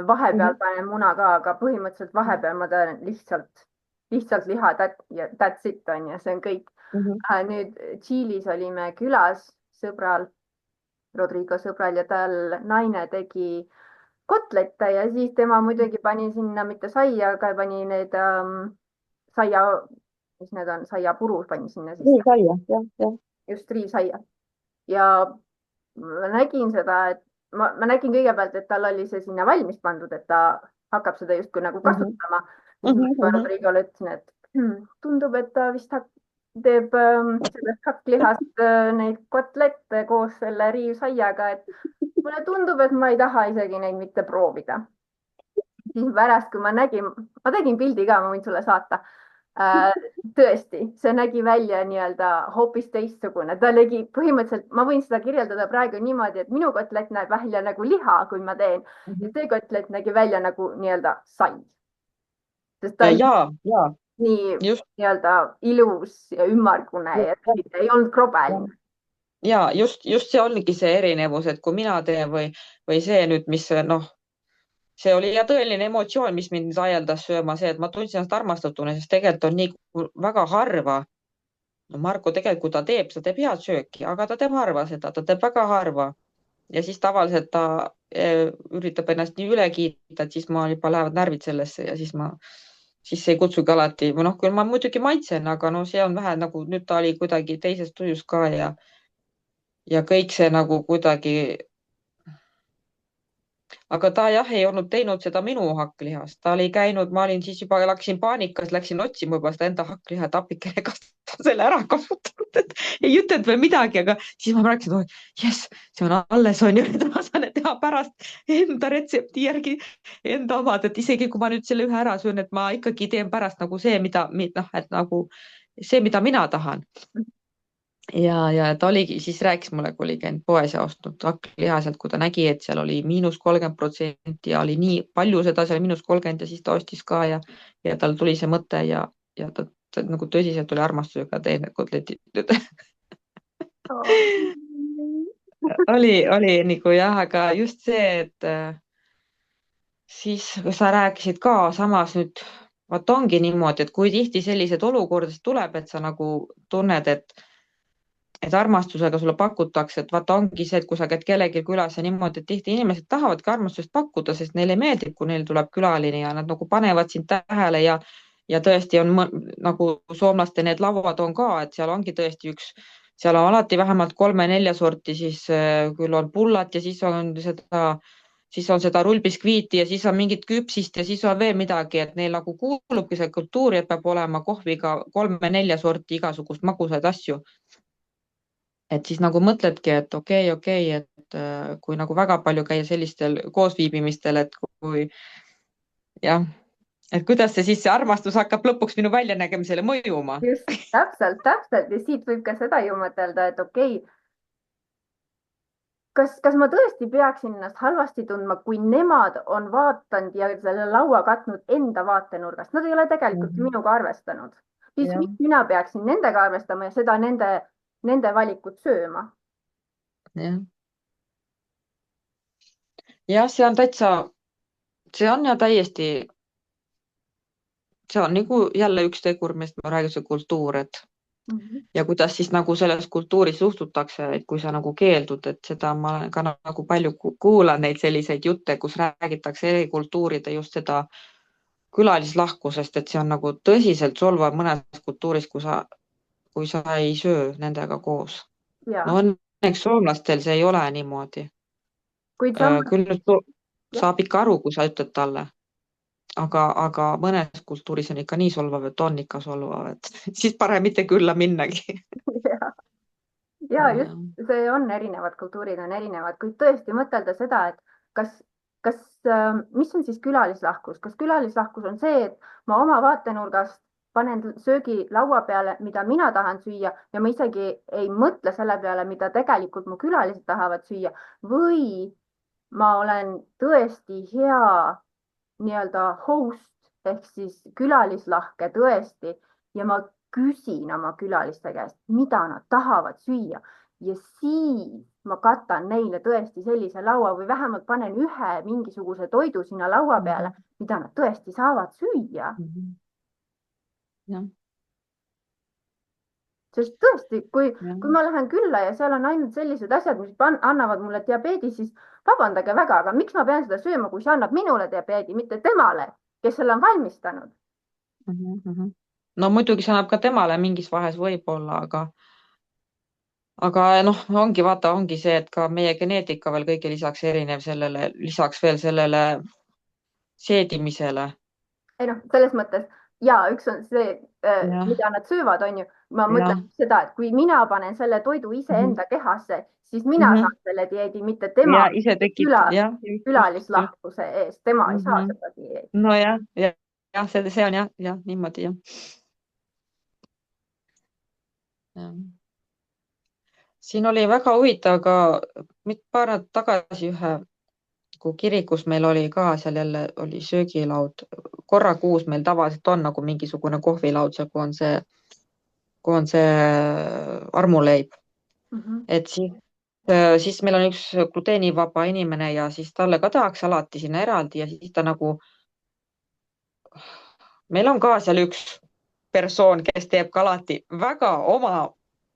vahepeal panen muna ka, aga põhimõtteliselt vahepeal ma teen lihtsalt liha, that's it on ju, see on kõik. nüüd Tšiilis olime külas sõbral, Rodrigo sõbral ja tal naine tegi kotlette ja siis tema muidugi pani sinna mitte saia, aga pani need saia, mis need on, saiapuru pani sinna sisse, just riivsaia. ja ma nägin seda, et ma nägin kõigepealt, et tal oli see sinna valmis pandud, et ta hakkab seda justkui nagu kasutama. siis ma juba Rodrigole ütlesin, et tundub, et ta vist teeb sellest hakklihast neid kotlette koos selle riivsaiaga, et mulle tundub, et ma ei taha isegi neid mitte proovida. siis pärast, kui ma nägin, ma tegin pildi ka, ma võin sulle saata. tõesti, see nägi välja nii-öelda hoopis teistsugune, ta nägi põhimõtteliselt, ma võin seda kirjeldada praegu niimoodi, et minu kotlet näeb välja nagu liha, kui ma teen. see kotlet nägi välja nagu nii-öelda sai. sest ta on nii nii-öelda ilus ja ümmargune ja ei olnud krobeline. ja just see ongi see erinevus, et kui mina teen või see nüüd, mis noh, see oli ja tõeline emotsioon, mis mind ajeldas sööma, see, et ma tundsin ennast armastatuna, sest tegelikult on nii väga harva. no Marko tegelikult, kui ta teeb head sööki, aga ta teeb harva seda, ta teeb väga harva ja siis tavaliselt ta üritab ennast nii üle kiita, et siis ma juba lähevad närvid sellesse ja siis ei kutsugi alati või noh, küll ma muidugi maitsen, aga no see on vähe nagu nüüd ta oli kuidagi teises tujus ka ja kõik see nagu kuidagi. aga ta jah, ei olnud teinud seda minu hakklihast, ta oli käinud, ma olin siis juba, läksin paanikas, läksin otsima juba seda enda hakkliha, et appikene, kas ta on selle ära kasutanud, et ei ütelnud veel midagi, aga siis ma rääkisin, et jess, see on alles, on ju, et ma saan teha pärast enda retsepti järgi, enda omad, et isegi kui ma nüüd selle ühe ära söön, et ma ikkagi teen pärast nagu see, mida noh, et nagu see, mida mina tahan. ja ta oligi, siis rääkis mulle, kui oli käinud poes ja ostnud hakkliha sealt, kui ta nägi, et seal oli –30% ja oli nii palju seda seal –30 ja siis ta ostis ka ja tal tuli see mõte ja ta nagu tõsiselt oli armastusega teinud kotletid oli nagu jah, aga just see, et siis sa rääkisid ka samas nüüd, vaat ongi niimoodi, et kui tihti sellised olukordasid tuleb, et sa nagu tunned, et armastusega sulle pakutakse, et vaata ongi see, et kui sa käid kellelgi külas ja niimoodi, et tihti inimesed tahavadki armastust pakkuda, sest neile meeldib, kui neil tuleb külaline ja nad nagu panevad sind tähele ja tõesti on nagu soomlaste need lauad on ka, et seal ongi tõesti seal on alati vähemalt 3-4 sorti, siis küll on pullat ja siis on seda siis on seda rullbiskviiti ja siis on mingit küpsist ja siis on veel midagi, et neil nagu kuulubki see kultuuri, et peab olema kohviga 3-4 sorti igasugust magusaid asju. Et siis nagu mõtledki, et okei, et kui nagu väga palju käia sellistel koosviibimistel, et kui jah, et kuidas see armastus hakkab lõpuks minu väljanägemisele mõjuma. just, täpselt ja siit võib ka seda ju mõtelda, et okei, kas ma tõesti peaksin ennast halvasti tundma, kui nemad on vaatanud ja selle laua katnud enda vaatenurgast, nad ei ole tegelikult minuga arvestanud, siis jah, miks mina peaksin nendega arvestama ja seda nende valikut sööma? jah, jah, see on täitsa, see on ja täiesti, see on nagu jälle üks tegur, millest ma räägin, see kultuur, et ja kuidas siis nagu selles kultuuris suhtutakse, et kui sa nagu keeldud, et seda ma olen ka nagu palju kuulan neid selliseid jutte, kus räägitakse eri kultuuride just seda külalislahkusest, et see on nagu tõsiselt solvav mõnes kultuuris, kui sa ei söö nendega koos. ja, No õnneks soomlastel see ei ole niimoodi. kuid samas, Küll nüüd saab ikka aru, kui sa ütled talle, aga mõnes kultuuris on ikka nii solvav, et on ikka solvav, et siis parem mitte külla minnagi. ja just see on erinevad, kultuurid on erinevad, kuid tõesti mõtelda seda, et kas, mis on siis külalislahkus, kas külalislahkus on see, et ma oma vaatenurgast panen söögi laua peale, mida mina tahan süüa ja ma isegi ei mõtle selle peale, mida tegelikult mu külalised tahavad süüa, või ma olen tõesti hea nii-öelda host ehk siis külalislahke tõesti ja ma küsin oma külaliste käest, mida nad tahavad süüa ja siis ma katan neile tõesti sellise laua või vähemalt panen ühe mingisuguse toidu sinna laua peale, mida nad tõesti saavad süüa. jah, sest tõesti, kui ma lähen külla ja seal on ainult sellised asjad, mis annavad mulle diabeedi, siis vabandage väga, aga miks ma pean seda sööma, kui see annab minule diabeedi, mitte temale, kes selle on valmistanud. no muidugi see annab ka temale mingis vahes võib-olla, aga noh, ongi see, et ka meie geneetika veel kõige lisaks erinev sellele, lisaks veel sellele seedimisele. ei noh, selles mõttes ja üks on see, mida nad söövad, on ju. Ma mõtlen seda, et kui mina panen selle toidu iseenda kehasse, siis mina saan selle dieedi, mitte tema ise tekib, külalislahkuse eest, tema ei saa seda dieedi. nojah, jah, see on jah, niimoodi jah. siin oli väga huvitav ka paar nädalat tagasi kui kirikus meil oli ka seal jälle oli söögilaud, korra kuus meil tavaliselt on nagu mingisugune kohvilaud, kui on see armuleib. Et siis meil on üks gluteenivaba inimene ja siis talle ka tahaks alati sinna eraldi ja siis ta nagu, meil on ka seal üks persoon, kes teeb ka alati väga oma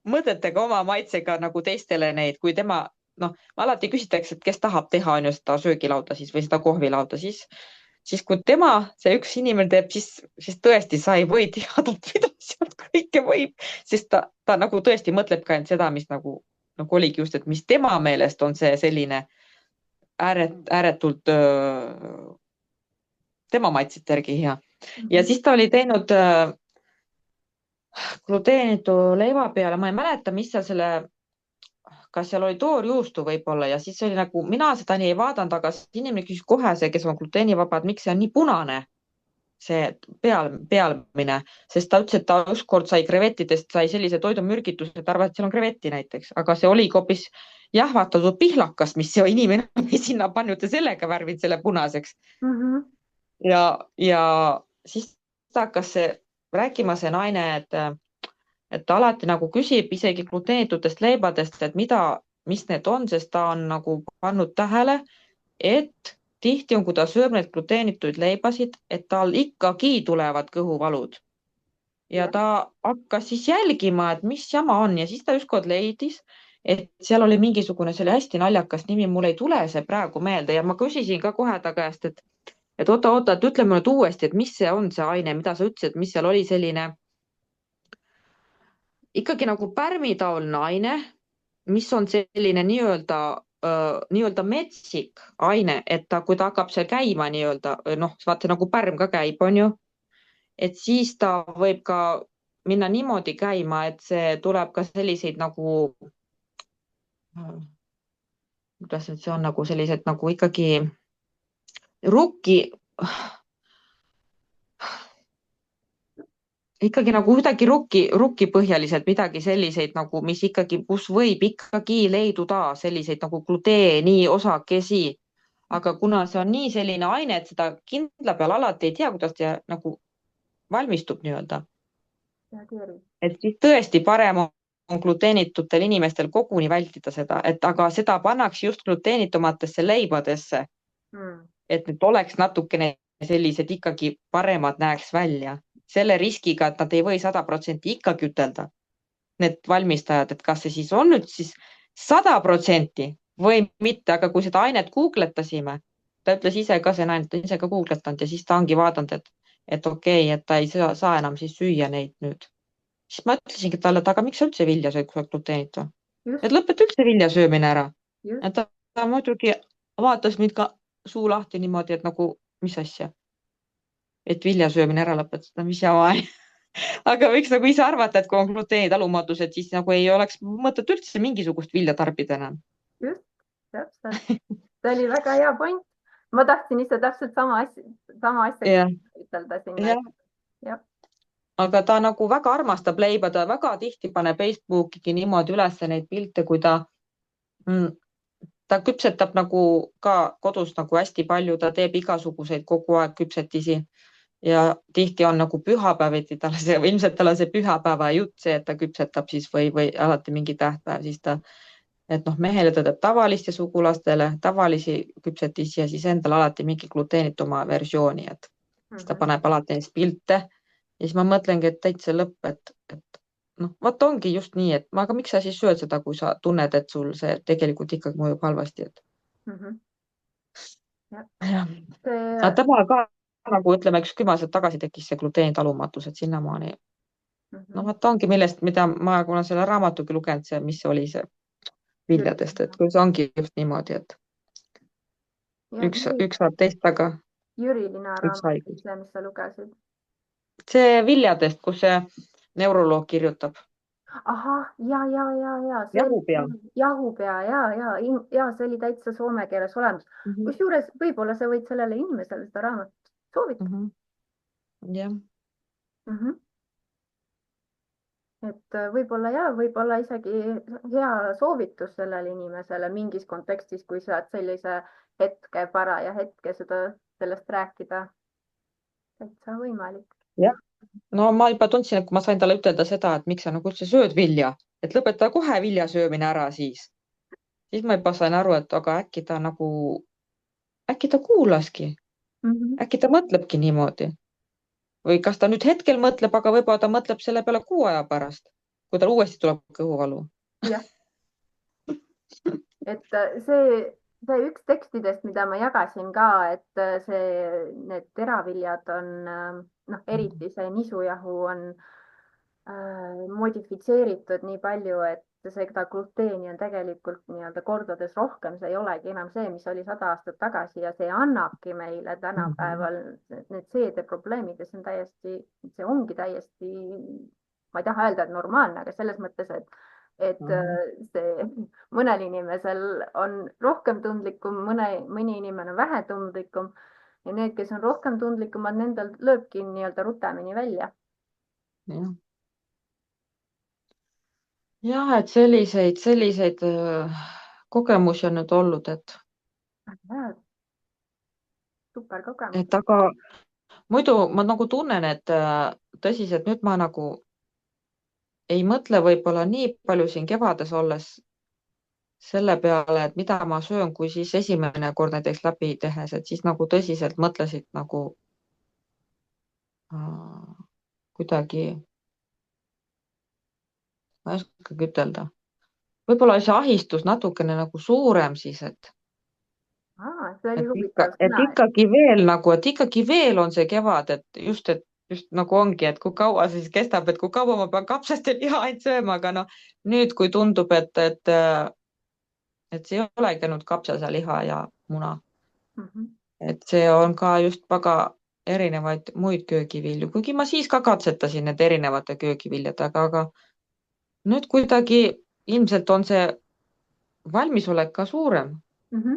mõtetega, oma maitsega nagu teistele neid, kui tema noh, alati küsitakse, et kes tahab teha on ju seda söögilauda siis või seda kohvilauda, siis kui tema, see üks inimene teeb, siis tõesti sa ei või teada, mida sealt kõike võib, sest ta nagu tõesti mõtleb ka ainult seda, mis nagu oligi just, et mis tema meelest on see selline ääretult tema maitsete järgi hea. Ja siis ta oli teinud gluteenitu leiva peale, ma ei mäleta, mis seal kas seal oli toorjuustu võib-olla ja siis oli nagu, mina seda nii ei vaadanud, aga inimene küsis kohe see, kes on gluteenivaba, et miks see on nii punane, see pealmine, sest ta ütles, et ta ükskord sai krevettidest, sai sellise toidumürgituse, et arvas, et seal on krevetti näiteks, aga see oli hoopis jahvatatud pihlakas, mis see inimene oli sinna pannud ja sellega värvinud selle punaseks. Ja siis ta hakkas rääkima see naine, et ta alati nagu küsib isegi gluteenitutest leibadest, et mis need on, sest ta on nagu pannud tähele, et tihti on, kui ta sööb neid gluteenituid leibasid, et tal ikkagi tulevad kõhuvalud. Ja ta hakkas siis jälgima, et mis jama on ja siis ta ükskord leidis, et seal oli mingisugune, see oli hästi naljakas nimi, mul ei tule see praegu meelde ja ma küsisin ka kohe ta käest, et oota, et ütle mulle uuesti, et mis see on see aine, mida sa ütlesid, mis seal oli selline ikkagi nagu pärmitaoline aine, mis on selline nii-öelda nii-öelda metsik aine, et kui ta hakkab seal käima nii-öelda, noh, vaata nagu pärm ka käib, on ju, et siis ta võib ka minna niimoodi käima, et see tuleb ka selliseid nagu, kuidas nüüd see on, nagu sellised nagu ikkagi rukki, ikkagi nagu kuidagi rukkipõhjaliselt midagi selliseid nagu, mis ikkagi, kus võib ikkagi leiduda selliseid nagu gluteeni osakesi. Aga kuna see on nii selline aine, et seda kindla peal alati ei tea, kuidas ta nagu valmistub nii-öelda, et siis tõesti parem on gluteenitutel inimestel koguni vältida seda, et aga seda pannakse just gluteenitumatesse leibadesse, et need oleks natukene sellised ikkagi paremad näeks välja, selle riskiga, et nad ei või 100% ikkagi ütelda, need valmistajad, et kas see siis on nüüd siis 100% või mitte, aga kui seda ainet googletasime, ta ütles ise ka, see naine, ta ise ka googletanud ja siis ta ongi vaadanud, et okei, et ta ei saa enam siis süüa neid nüüd. Siis ma ütlesingi talle, et aga miks sa üldse vilja sööd, kui sa oled gluteenitu? Et lõpeta üldse vilja söömine ära. Et ta muidugi vaatas mind ka suu lahti niimoodi, et nagu, mis asja, et vilja söömine ära lõpetada, mis jama. Aga võiks nagu ise arvata, et kui on gluteenitalumatus, et siis nagu ei oleks mõtet üldse mingisugust vilja tarbida enam. Just, täpselt. See oli väga hea point. Ma tahtsin ise täpselt sama asja ütelda sinna. Aga ta nagu väga armastab leiba, ta väga tihti paneb Facebookigi niimoodi üles neid pilte, kui ta küpsetab nagu ka kodus nagu hästi palju, ta teeb igasuguseid kogu aeg küpsetisi ja tihti on nagu pühapäeviti tal see, ilmselt tal on see pühapäeva jutt see, et ta küpsetab siis või alati mingi tähtpäev, siis ta, et noh, mehele ta teeb tavaliste sugulastele tavalisi küpsetisi ja siis endal alati mingi gluteenituma versiooni, et siis ta paneb alati neist pilte. Ja siis ma mõtlengi, et täitsa lõpp, et noh, vaata ongi just nii, et aga miks sa siis sööd seda, kui sa tunned, et sul see tegelikult ikkagi mõjub halvasti, et. Aga temal ka nagu ütleme, üks 10 aastat tagasi tekkis see gluteenitalumatus, et sinnamaani. No vaata ongi millest, mida ma kuna selle raamatugi lugenud, see, mis oli see viljadest, et kui see ongi just niimoodi, et üks saab teist taga. Jürilina raamat, see, mis sa lugesid. See viljadest, kus see neuroloog kirjutab. Ahah, ja. Jahupea. Jahupea, ja, see oli täitsa soome keeles olemas. Kusjuures võib-olla sa võid sellele inimesele seda raamatut soovitada. Jah. Et võib-olla isegi hea soovitus sellele inimesele mingis kontekstis, kui saad sellise paraja hetke sellest rääkida. Täitsa võimalik. Jah, no ma juba tundsin, et kui ma sain talle ütelda seda, et miks sa nagu üldse sööd vilja, et lõpeta kohe vilja söömine ära siis ma juba sain aru, et aga äkki ta kuulaski, äkki ta mõtlebki niimoodi või kas ta nüüd hetkel mõtleb, aga võib-olla ta mõtleb selle peale 6 aja pärast, kui tal uuesti tuleb kõhuvalu. Jah, et see üks tekstidest, mida ma jagasin ka, et need teraviljad on eriti see nisujahu on modifitseeritud nii palju, et seda gluteeni on tegelikult nii-öelda kordades rohkem, see ei olegi enam see, mis oli 100 aastat tagasi ja see annabki meile tänapäeval need seedeprobleemid ja see ongi täiesti, ma ei taha öelda, et normaalne, aga selles mõttes, et see mõnel inimesel on rohkem tundlikum, mõni inimene on vähe tundlikum ja need, kes on rohkem tundlikumad, nendel lööbki nii-öelda rutemini välja. Jah, et selliseid kogemusi on nüüd olnud, et. Super kogemus. Et aga muidu ma nagu tunnen, et tõsiselt nüüd ma nagu ei mõtle võib-olla nii palju siin kevades olles selle peale, et mida ma söön, kui siis esimene kord näiteks läbi tehes, et siis nagu tõsiselt mõtlesid nagu kuidagi, ma ei oskagi ütelda, võib-olla see ahistus natukene nagu suurem siis, et ikkagi veel nagu, et ikkagi veel on see kevad, et just nagu ongi, et kui kaua see siis kestab, et kui kaua ma pean kapsast ja liha ainult sööma, aga nüüd, kui tundub, et et see ei olegi ainult kapsaseliha ja muna, Mhm. et see on ka just väga erinevaid muid köögivilju, kuigi ma siis ka katsetasin need erinevate köögiviljadega, aga nüüd kuidagi ilmselt on see valmisolek ka suurem, Mhm.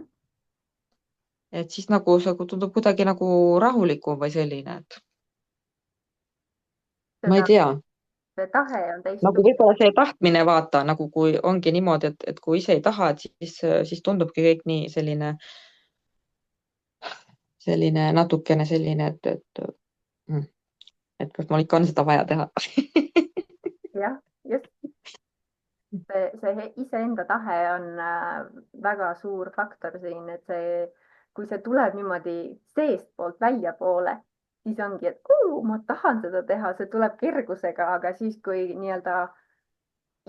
et siis nagu see tundub kuidagi nagu rahulikum või selline, et ma ei seda, tea, see tahe on nagu teistsugune. võib-olla see tahtmine vaata nagu kui ongi niimoodi, et kui ise ei taha, et siis tundubki kõik nii selline natukene selline, mm, et kas mul ikka on seda vaja teha. Jah, just see iseenda tahe on väga suur faktor siin, et see, kui see tuleb niimoodi seestpoolt väljapoole, siis ongi, et ma tahan seda teha, see tuleb kergusega, aga siis, kui nii-öelda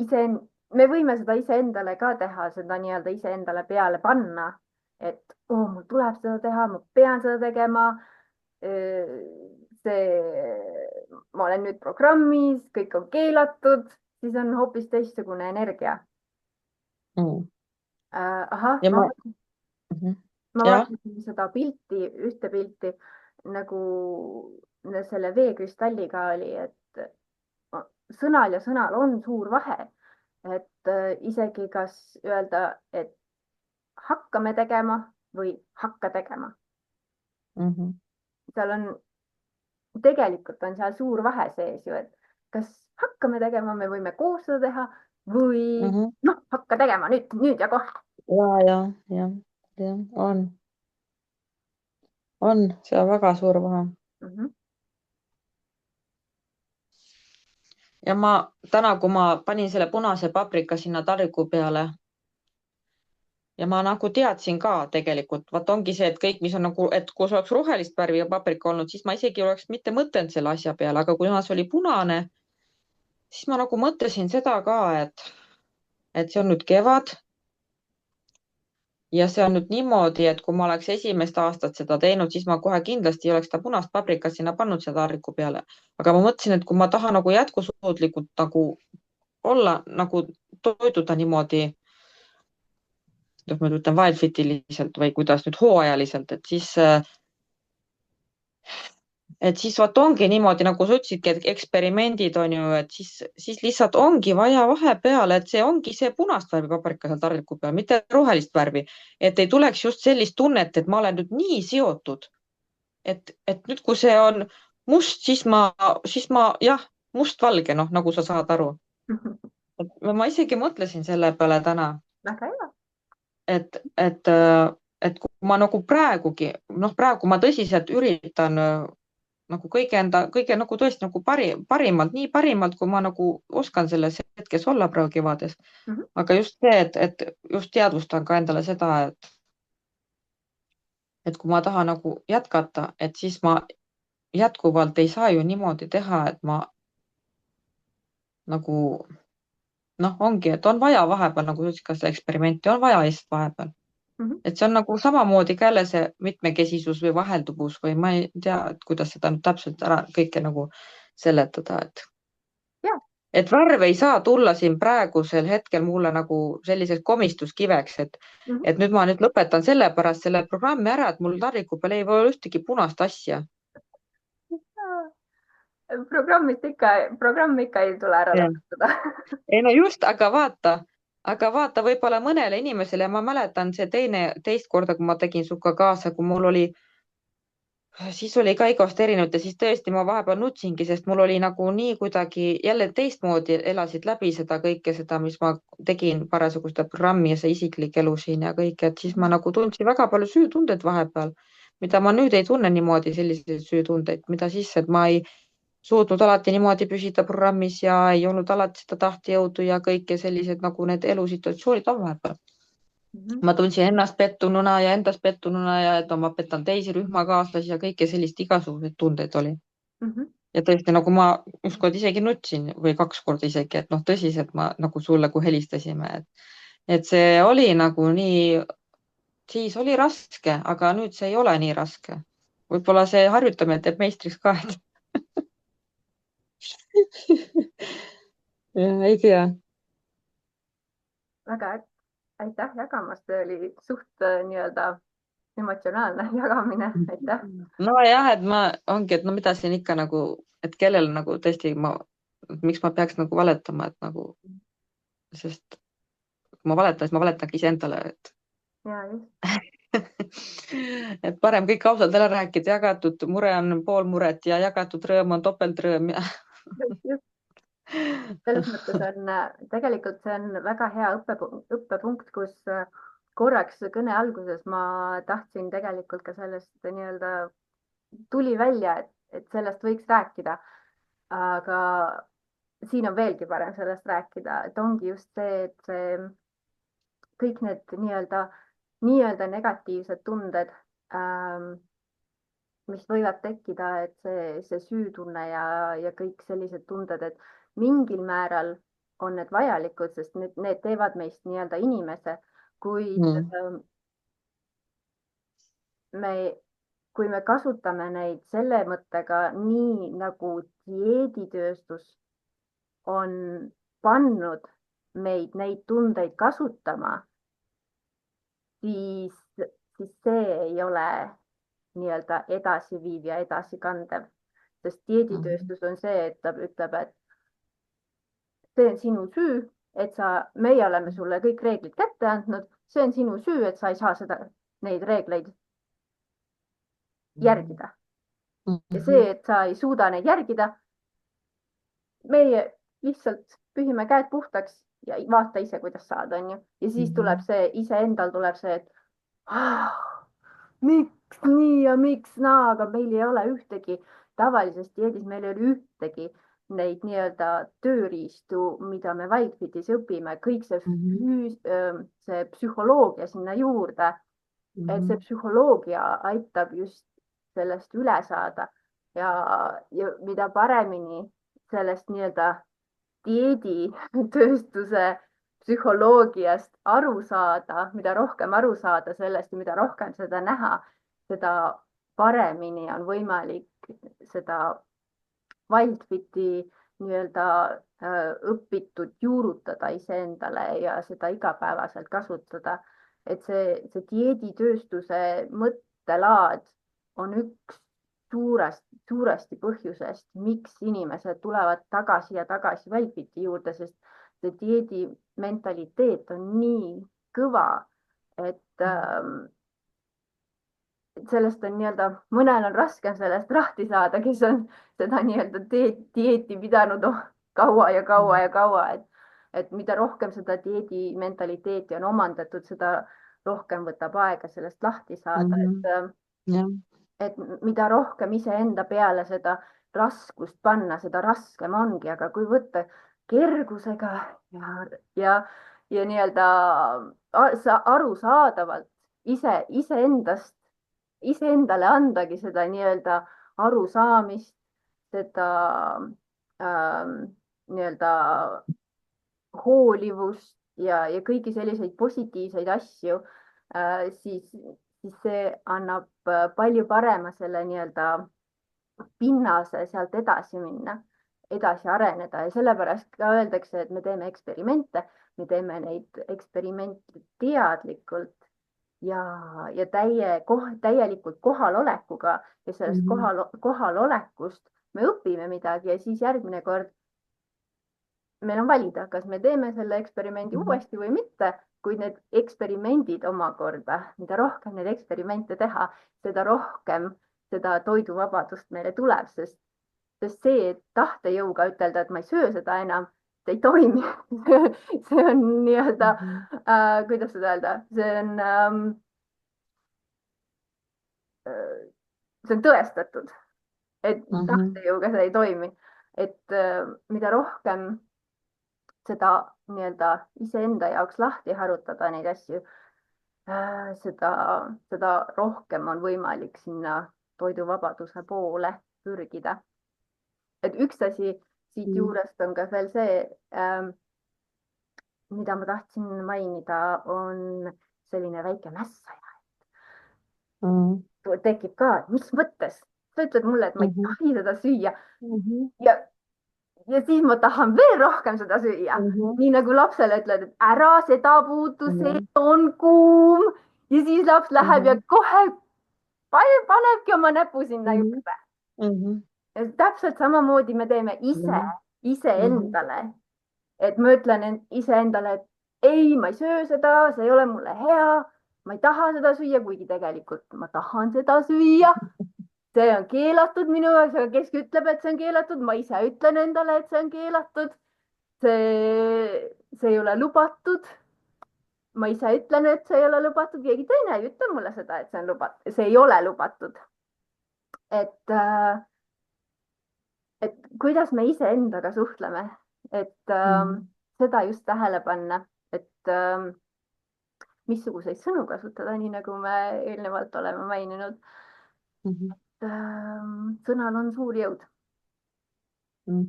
ise, me võime seda iseendale ka teha, seda nii-öelda iseendale peale panna, et mul tuleb seda teha, ma pean seda tegema. Ma olen nüüd programmis, kõik on keelatud, siis on hoopis teistsugune energia. Mm. Ahah, ja mhm. ma ja, vaatasin seda pilti, ühte pilti nagu selle veekristalliga oli, et sõnal ja sõnal on suur vahe, et isegi kas öelda, et hakkame tegema või hakka tegema, mhm. seal on, tegelikult on seal suur vahe sees ju, et kas hakkame tegema, me võime koos seda teha või Mhm. noh, hakka tegema nüüd ja kohe. ja, on, see on väga suur vahe. Mhm. Ja täna, kui ma panin selle punase paprika sinna taldriku peale ja ma nagu teadsin ka tegelikult, vaat ongi see, et kõik, mis on nagu, et kui see oleks rohelist värvi ja paprika olnud, siis ma isegi oleks mitte mõtelnud selle asja peale, aga kuna see oli punane, siis ma nagu mõtlesin seda ka, et see on nüüd kevad ja see on nüüd niimoodi, et kui ma oleks esimest aastat seda teinud, siis ma kohe kindlasti ei oleks seda punast paprikat sinna pannud selle taldriku peale. aga ma mõtlesin, et kui ma tahan nagu jätkusuutlikult nagu olla, nagu toiduda niimoodi, kuidas ma nüüd ütlen, wildfitiliselt või kuidas nüüd hooajaliselt, et siis vot ongi niimoodi, nagu sa ütlesidki, et eksperimendid on ju, et siis lihtsalt ongi vaja vahepeal, et see ongi see punast värvi paprika seal taldriku peal, mitte rohelist värvi, et ei tuleks just sellist tunnet, et ma olen nüüd nii seotud, et nüüd, kui see on must, siis ma jah, mustvalge, noh, nagu sa saad aru. Ma isegi mõtlesin selle peale täna, väga hea. et kui ma nagu praegugi, noh, praegu ma tõsiselt üritan nagu kõige nagu tõesti nagu parimalt, nii parimalt, kui ma nagu oskan selles hetkes olla praegu kevades. Mhm. aga just see, et just teadvustan ka endale seda, et kui ma tahan nagu jätkata, et siis ma jätkuvalt ei saa ju niimoodi teha, et ma nagu noh, ongi, et on vaja vahepeal nagu sa ütlesid, ka seda eksperimenti on vaja lihtsalt vahepeal. Mhm. Et see on nagu samamoodi ka jälle see mitmekesisus või vahelduvus või ma ei tea, et kuidas seda nüüd täpselt ära kõike nagu seletada, Ja. et värv ei saa tulla siin praegusel hetkel mulle nagu selliseks komistuskiveks, Mhm. et nüüd ma lõpetan sellepärast selle programmi ära, et mul taldriku peal ei ole ühtegi punast asja. Programm ikka ei tule ära lõpetada. ei no just, aga vaata võib-olla mõnele inimesele, ma mäletan teist korda, kui ma tegin sinuga kaasa, kui mul oli, siis oli ka igast erinevat ja siis tõesti ma vahepeal nutsingi, sest mul oli nagu nii kuidagi jälle teistmoodi elasid läbi seda kõike seda, mis ma tegin parasjagu seda programmi ja see isiklik elu siin ja kõik, et siis ma nagu tundsin väga palju süütundeid vahepeal, mida ma nüüd ei tunne niimoodi, selliseid süütundeid, mida siis, et ma ei suutnud alati niimoodi püsida programmis ja ei olnud alati seda tahtejõudu ja kõike sellised nagu need elusituatsioonid on vahepeal. Mhm. ma tundsin ennast pettununa ja endast pettununa ja et ma petan teisi rühmakaaslasi ja kõike sellist, igasuguseid tundeid oli. Mhm. Ja tõesti, nagu ma ükskord isegi nutsin või 2 korda isegi, et noh, tõsiselt ma nagu sulle, kui helistasime, et see oli nagu nii, siis oli raske, aga nüüd see ei ole nii raske. võib-olla see harjutamine teeb meistriks ka, et ja ei tea. väga äge. aitäh jagamast, see oli suht nii-öelda emotsionaalne jagamine, aitäh. nojah, et ma ongi, et no mida siin ikka nagu, et kellel nagu tõesti miks ma peaks nagu valetama, et nagu, sest kui ma valetan, siis ma valetangi iseendale, et Ja just. et parem kõik ausalt ära rääkida, jagatud mure on pool muret ja jagatud rõõm on topeltrõõm ja Just. Selles mõttes on tegelikult see on väga hea õppepunkt, kus korraks kõne alguses ma tahtsin tegelikult ka sellest nii-öelda tuli välja, et sellest võiks rääkida, aga siin on veelgi parem sellest rääkida, et ongi just see, et see kõik need nii-öelda negatiivsed tunded, mis võivad tekkida, et see süütunne ja kõik sellised tunded, et mingil määral on need vajalikud, sest need teevad meist nii-öelda inimese, kuid me, kui me kasutame neid selle mõttega, nii nagu dieeditööstus on pannud meid neid tundeid kasutama, siis see ei ole nii-öelda edasiviiv ja edasikandev, sest dieeditööstus on see, et ta ütleb, et see on sinu süü, et meie oleme sulle kõik reeglid kätte andnud, see on sinu süü, et sa ei saa neid reegleid järgida. Ja see, et sa ei suuda neid järgida, meie lihtsalt pühime käed puhtaks ja vaata ise, kuidas saad, onju. Ja siis tuleb see, iseendal tuleb see, et miks nii ja miks naa, aga meil ei ole ühtegi, tavalises dieedis meil ei ole ühtegi neid nii-öelda tööriistu, mida me Whitefitis õpime, kõik see psühholoogia sinna juurde, et see psühholoogia aitab just sellest üle saada ja mida paremini sellest nii-öelda dieeditööstuse psühholoogiast aru saada, mida rohkem aru saada sellest ja mida rohkem seda näha, seda paremini on võimalik seda Wildfiti nii-öelda õpitud juurutada iseendale ja seda igapäevaselt kasutada. Et see dieeditööstuse mõttelaad on üks suuresti põhjusest, miks inimesed tulevad tagasi ja tagasi Wildfiti juurde, sest see dieedi mentaliteet on nii kõva, et sellest on nii-öelda, mõnel on raske sellest lahti saada, kes on seda nii-öelda dieeti pidanud kaua ja kaua ja kaua, et mida rohkem seda dieedi mentaliteeti on omandatud, seda rohkem võtab aega sellest lahti saada, et mida rohkem iseenda peale seda raskust panna, seda raskem ongi, aga kui võtta kergusega ja nii-öelda arusaadavalt iseendale andagi seda nii-öelda arusaamist, seda nii-öelda hoolivust ja kõiki selliseid positiivseid asju, siis see annab palju parema selle nii-öelda pinnase sealt edasi minna, edasi areneda ja sellepärast ka öeldakse, et me teeme eksperimente, me teeme neid eksperimente teadlikult ja täielikult kohalolekuga ja sellest kohalolekust me õpime midagi ja siis järgmine kord meil on valida, kas me teeme selle eksperimendi uuesti või mitte, kuid need eksperimendid omakorda, mida rohkem neid eksperimente teha, seda rohkem seda toiduvabadust meile tuleb, sest see tahtejõuga ütelda, et ma ei söö seda enam, see ei toimi. see on nii-öelda kuidas seda öelda, see on tõestatud, et tahtejõuga see ei toimi, et mida rohkem seda nii-öelda iseenda jaoks lahti harutada neid asju, seda rohkem on võimalik sinna toiduvabaduse poole pürgida. Et üks asi siit juurest on ka veel see, mida ma tahtsin mainida, on selline väike mässaja. Tekib ka, mis mõttes? Sa ütled mulle, et ma ei tohi seda süüa ja ja siis ma tahan veel rohkem seda süüa. Mhm. nii nagu lapsele ütled, et ära seda puutu, see Mhm. on kuum. ja siis laps läheb ja Mhm. kohe panebki oma näpu sinna Mhm. juurde. Mhm. Ja täpselt samamoodi me teeme Mhm. Mhm. iseendale, et ma ütlen iseendale, et ei, ma ei söö seda, see ei ole mulle hea. ma ei taha seda süüa, kuigi tegelikult ma tahan seda süüa. see on keelatud minu jaoks, aga kes ütleb, et see on keelatud, ma ise ütlen endale, et see on keelatud. see ei ole lubatud. ma ise ütlen, et see ei ole lubatud, keegi teine ei ütle mulle seda, et see on lubatud, see ei ole lubatud. et et kuidas me iseendaga suhtleme, et Mhm. seda just tähele panna, et missuguseid sõnu kasutada, nii nagu me eelnevalt oleme maininud. Mhm. sõnal on suur jõud. Mhm.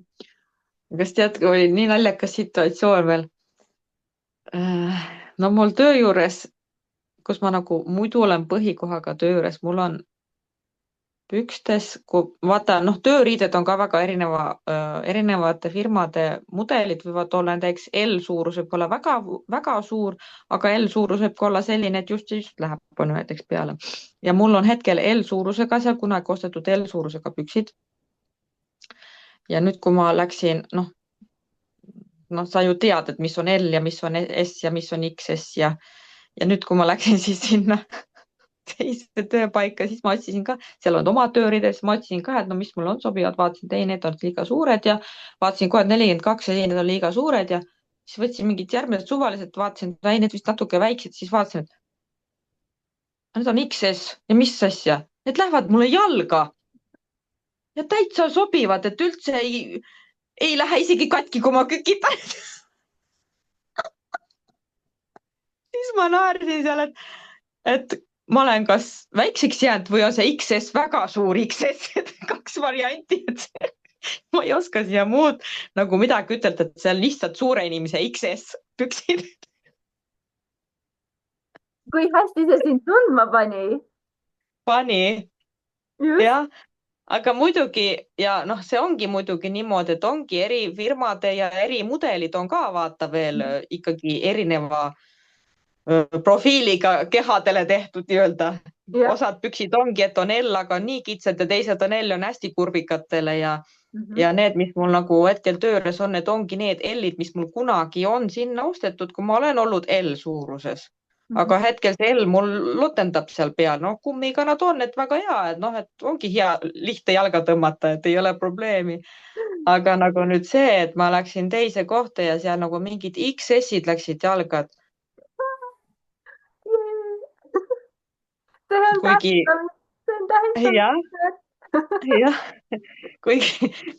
kas tead, oli nii naljakas situatsioon veel. No mul töö juures, kus ma nagu muidu olen põhikohaga töö juures, mul on pükstes, kui vaata, noh, tööriided on ka väga erinevate firmade mudelid võivad olla, näiteks L-suurus võib olla väga suur, aga L-suurus võib ka olla selline, et just läheb on näiteks peale. ja mul on hetkel L-suurusega seal kunagi ostetud L-suurusega püksid. ja nüüd, kui ma läksin, noh, sa ju tead, et mis on L ja mis on S ja mis on XS ja nüüd, kui ma läksin siis sinna teise tööpaika, siis ma otsisin ka, seal on oma tööriided, siis ma otsisin ka, et no mis mul on sobivad, vaatasin, et ei, need on liiga suured ja vaatasin kohe, et 42 ja need on liiga suured ja siis võtsin mingid järgmised suvalised, vaatasin, et ei, need vist natuke väiksed, siis vaatasin, et need on XS ja mis asja, need lähevad mulle jalga ja täitsa sobivad, et üldse ei lähe isegi katki, kui ma kükitan. siis ma naersin seal, et ma olen kas väikseks jäänud või on see XS väga suur XS, et kaks varianti, et ma ei oska siia muud nagu midagi ütelda, et see on lihtsalt suure inimese XS püksid. kui hästi see sind tundma pani. pani, just. jah, aga muidugi ja noh, see ongi muidugi niimoodi, et ongi eri firmade ja eri mudelid on ka vaata veel ikkagi erineva profiiliga kehadele tehtud nii-öelda. jah. osad püksid ongi, et on L, aga nii kitsad ja teised on L on hästi kurvikatele Mhm. ja need, mis mul nagu hetkel töö juures on, need ongi need L-id, mis mul kunagi on sinna ostetud, kui ma olen olnud L suuruses. Mhm. aga hetkel see L mul lotendab seal peal, noh, kummiga nad on, et väga hea, et noh, et ongi hea lihtne jalga tõmmata, et ei ole probleemi. aga nagu nüüd see, et ma läksin teise kohta ja seal nagu mingid XS-id läksid jalga, et see on kuigi tähistamine, see on jah, tähistamine. jah,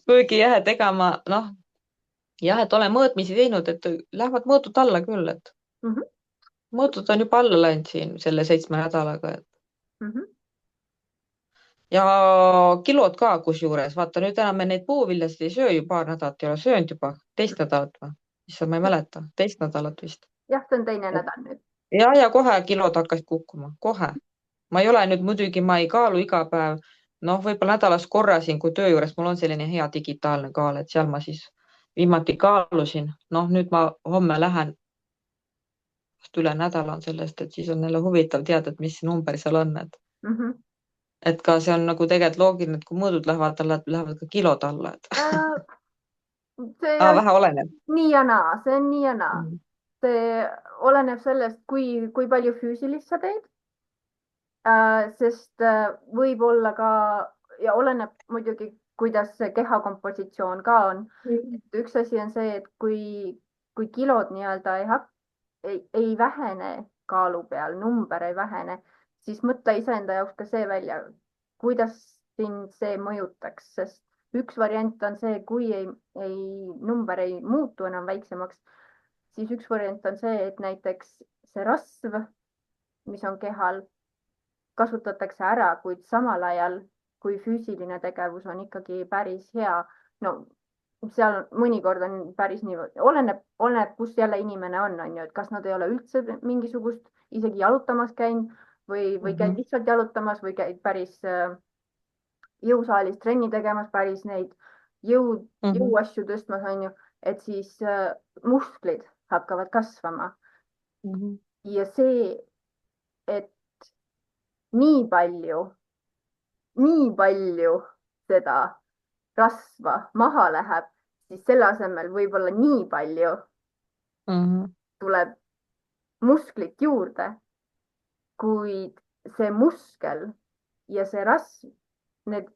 kuigi jah, et ega ma noh, jah, et olen mõõtmisi teinud, et lähevad mõõtud alla küll, et Mhm. mõõtud on juba alla läinud siin selle 7 nädalaga. Mhm. ja kilod ka kusjuures, vaata nüüd enam me neid puuviljasid ei söö ju, paar nädalat ei ole söönud juba, teist nädalat või? issand, ma ei mäleta, teist nädalat vist. jah, see on teine nädal nüüd. ja kohe kilod hakkasid kukkuma, kohe. ma ei ole nüüd muidugi, ma ei kaalu iga päev, noh, võib-olla nädalas korra siin, kui töö juures mul on selline hea digitaalne kaal, et seal ma siis viimati kaalusin, noh, nüüd ma homme lähen, vast üle nädala on sellest, et siis on jälle huvitav teada, et mis number seal on, Mhm. et ka see on nagu tegelikult loogiline, et kui mõõdud lähevad alla, lähevad ka kilod alla, et see on vähe oleneb. nii ja naa, see on nii ja naa. Mm. see oleneb sellest, kui palju füüsilist sa teed. sest võib-olla ka ja oleneb muidugi, kuidas see keha kompositsioon ka on. üks asi on see, et kui kilod nii-öelda ei vähene kaalu peal, number ei vähene, siis mõtle iseenda jaoks ka see välja, kuidas sind see mõjutaks, sest üks variant on see, kui number ei muutu enam väiksemaks, siis üks variant on see, et näiteks see rasv, mis on kehal, kasutatakse ära, kuid samal ajal, kui füüsiline tegevus on ikkagi päris hea, no seal mõnikord on päris niimoodi, oleneb, kus jälle inimene on ju, et kas nad ei ole üldse mingisugust isegi jalutamas käinud või käid lihtsalt jalutamas või käid päris jõusaalis trenni tegemas, päris neid jõuasju tõstmas, on ju, et siis musklid hakkavad kasvama ja see, et nii palju seda rasva maha läheb, siis selle asemel võib-olla nii palju tuleb musklit juurde, kuid see muskel ja see rasv, need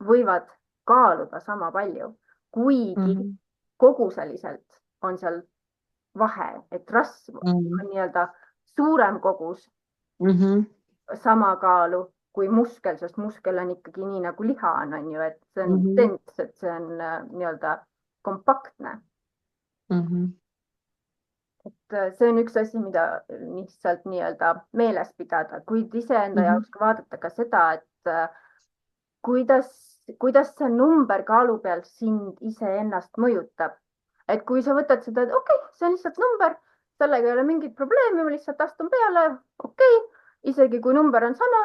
võivad kaaluda sama palju, kuigi koguseliselt on seal vahe, et rasv on nii-öelda suurem kogus sama kaalu kui muskel, sest muskel on ikkagi nii nagu liha on ju, et see on dents, et see on nii-öelda kompaktne. Et see on üks asi, mida lihtsalt nii-öelda meeles pidada, kuid iseenda jaoks ka vaadata ka seda, et kuidas see number kaalu peal sind iseennast mõjutab. Et kui sa võtad seda, et okei, see on lihtsalt number, sellega ei ole mingit probleemi, ma lihtsalt astun peale, okei, isegi kui number on sama,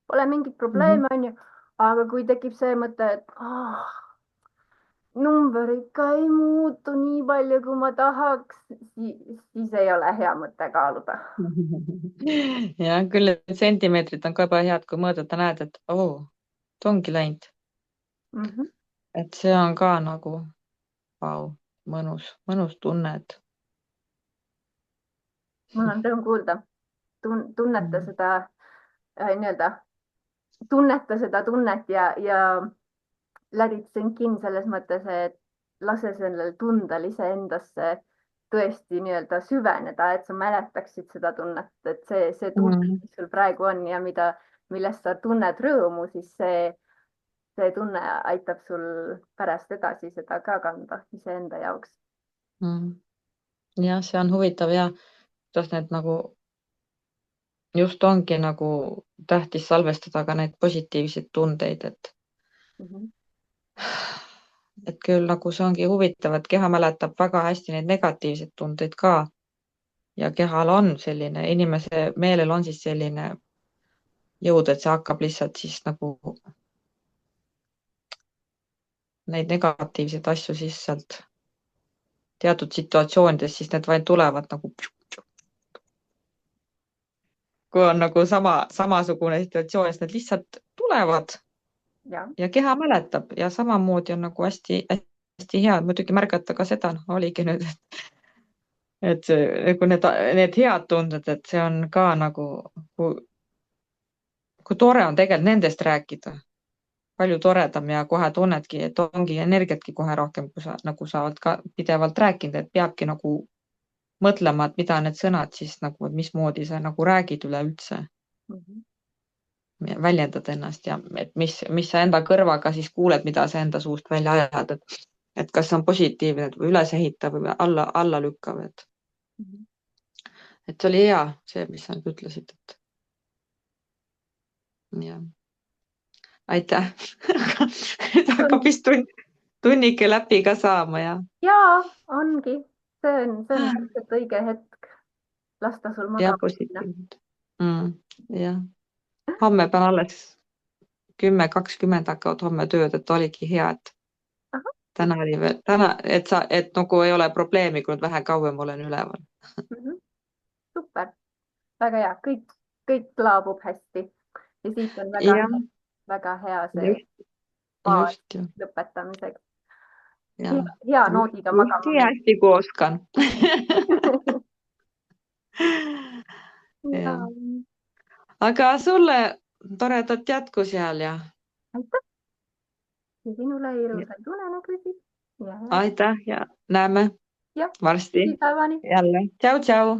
pole mingit probleemi, on ju. Aga kui tekib see mõte, et number ikka ei muutu nii palju, kui ma tahaks, siis ei ole hea mõte kaaluda. Ja küll, et sentimeetrid on ka juba head, kui mõõdata näed, et ta ongi läinud. Et see on ka nagu mõnus tunne, et mul on rõõm kuulda. Tunneta seda nii-öelda, tunneta seda tunnet ja let it sink in selles mõttes, et lase sellel tundel iseendasse tõesti nii-öelda süveneda, et sa mäletaksid seda tunnet, et see tunne, mis sul praegu on ja millest sa tunned rõõmu, siis see tunne aitab sul pärast edasi seda ka kanda iseenda jaoks. Ja see on huvitav ja kuidas need nagu just ongi nagu tähtis salvestada ka neid positiivseid tundeid, et küll nagu see ongi huvitav, et keha mäletab väga hästi neid negatiivseid tundeid ka ja kehal on selline, inimese meelel on siis selline jõud, et see hakkab lihtsalt siis nagu neid negatiivseid asju siis sealt teatud situatsioonides, siis need vaid tulevad nagu kui on nagu samasugune situatsioon, siis need lihtsalt tulevad ja keha mäletab ja samamoodi on nagu hästi hea muidugi märgata ka seda, oligi nüüd, et nagu need head tunded, et see on ka nagu, kui tore on tegelikult nendest rääkida, palju toredam ja kohe tunnedki, et ongi energiatki kohe rohkem, kui sa nagu saavad ka pidevalt rääkinud, et peabki nagu mõtlema, et mida need sõnad siis nagu, et mismoodi sa nagu räägid üleüldse. Väljendad ennast ja et mis sa enda kõrvaga siis kuuled, mida sa enda suust välja ajad, et kas see on positiivne või ülesehitav või alla lükkav. Et see oli hea, see, mis sa nüüd ütlesid. Ja. Aitäh. Hakkab vist tunnike läbi ka saama. Jaa, ongi. See on täpselt õige hetk lasta sul magama minna. Jah. Homme pean alles 10:20 hakkavad homme tööd, et oligi hea, et täna oli veel, et nagu ei ole probleemi, kui vähe kauem olen üleval. Super, väga hea, kõik laabub hästi ja siit on väga hea see baas lõpetamiseks. Hea noodiga magama. Nii hästi kui oskan. Aga sulle toredat jätku seal ja. Aitäh. Ja sinule ilusaid unenägusid. Aitäh ja näeme varsti jälle. Tšau. Tšau.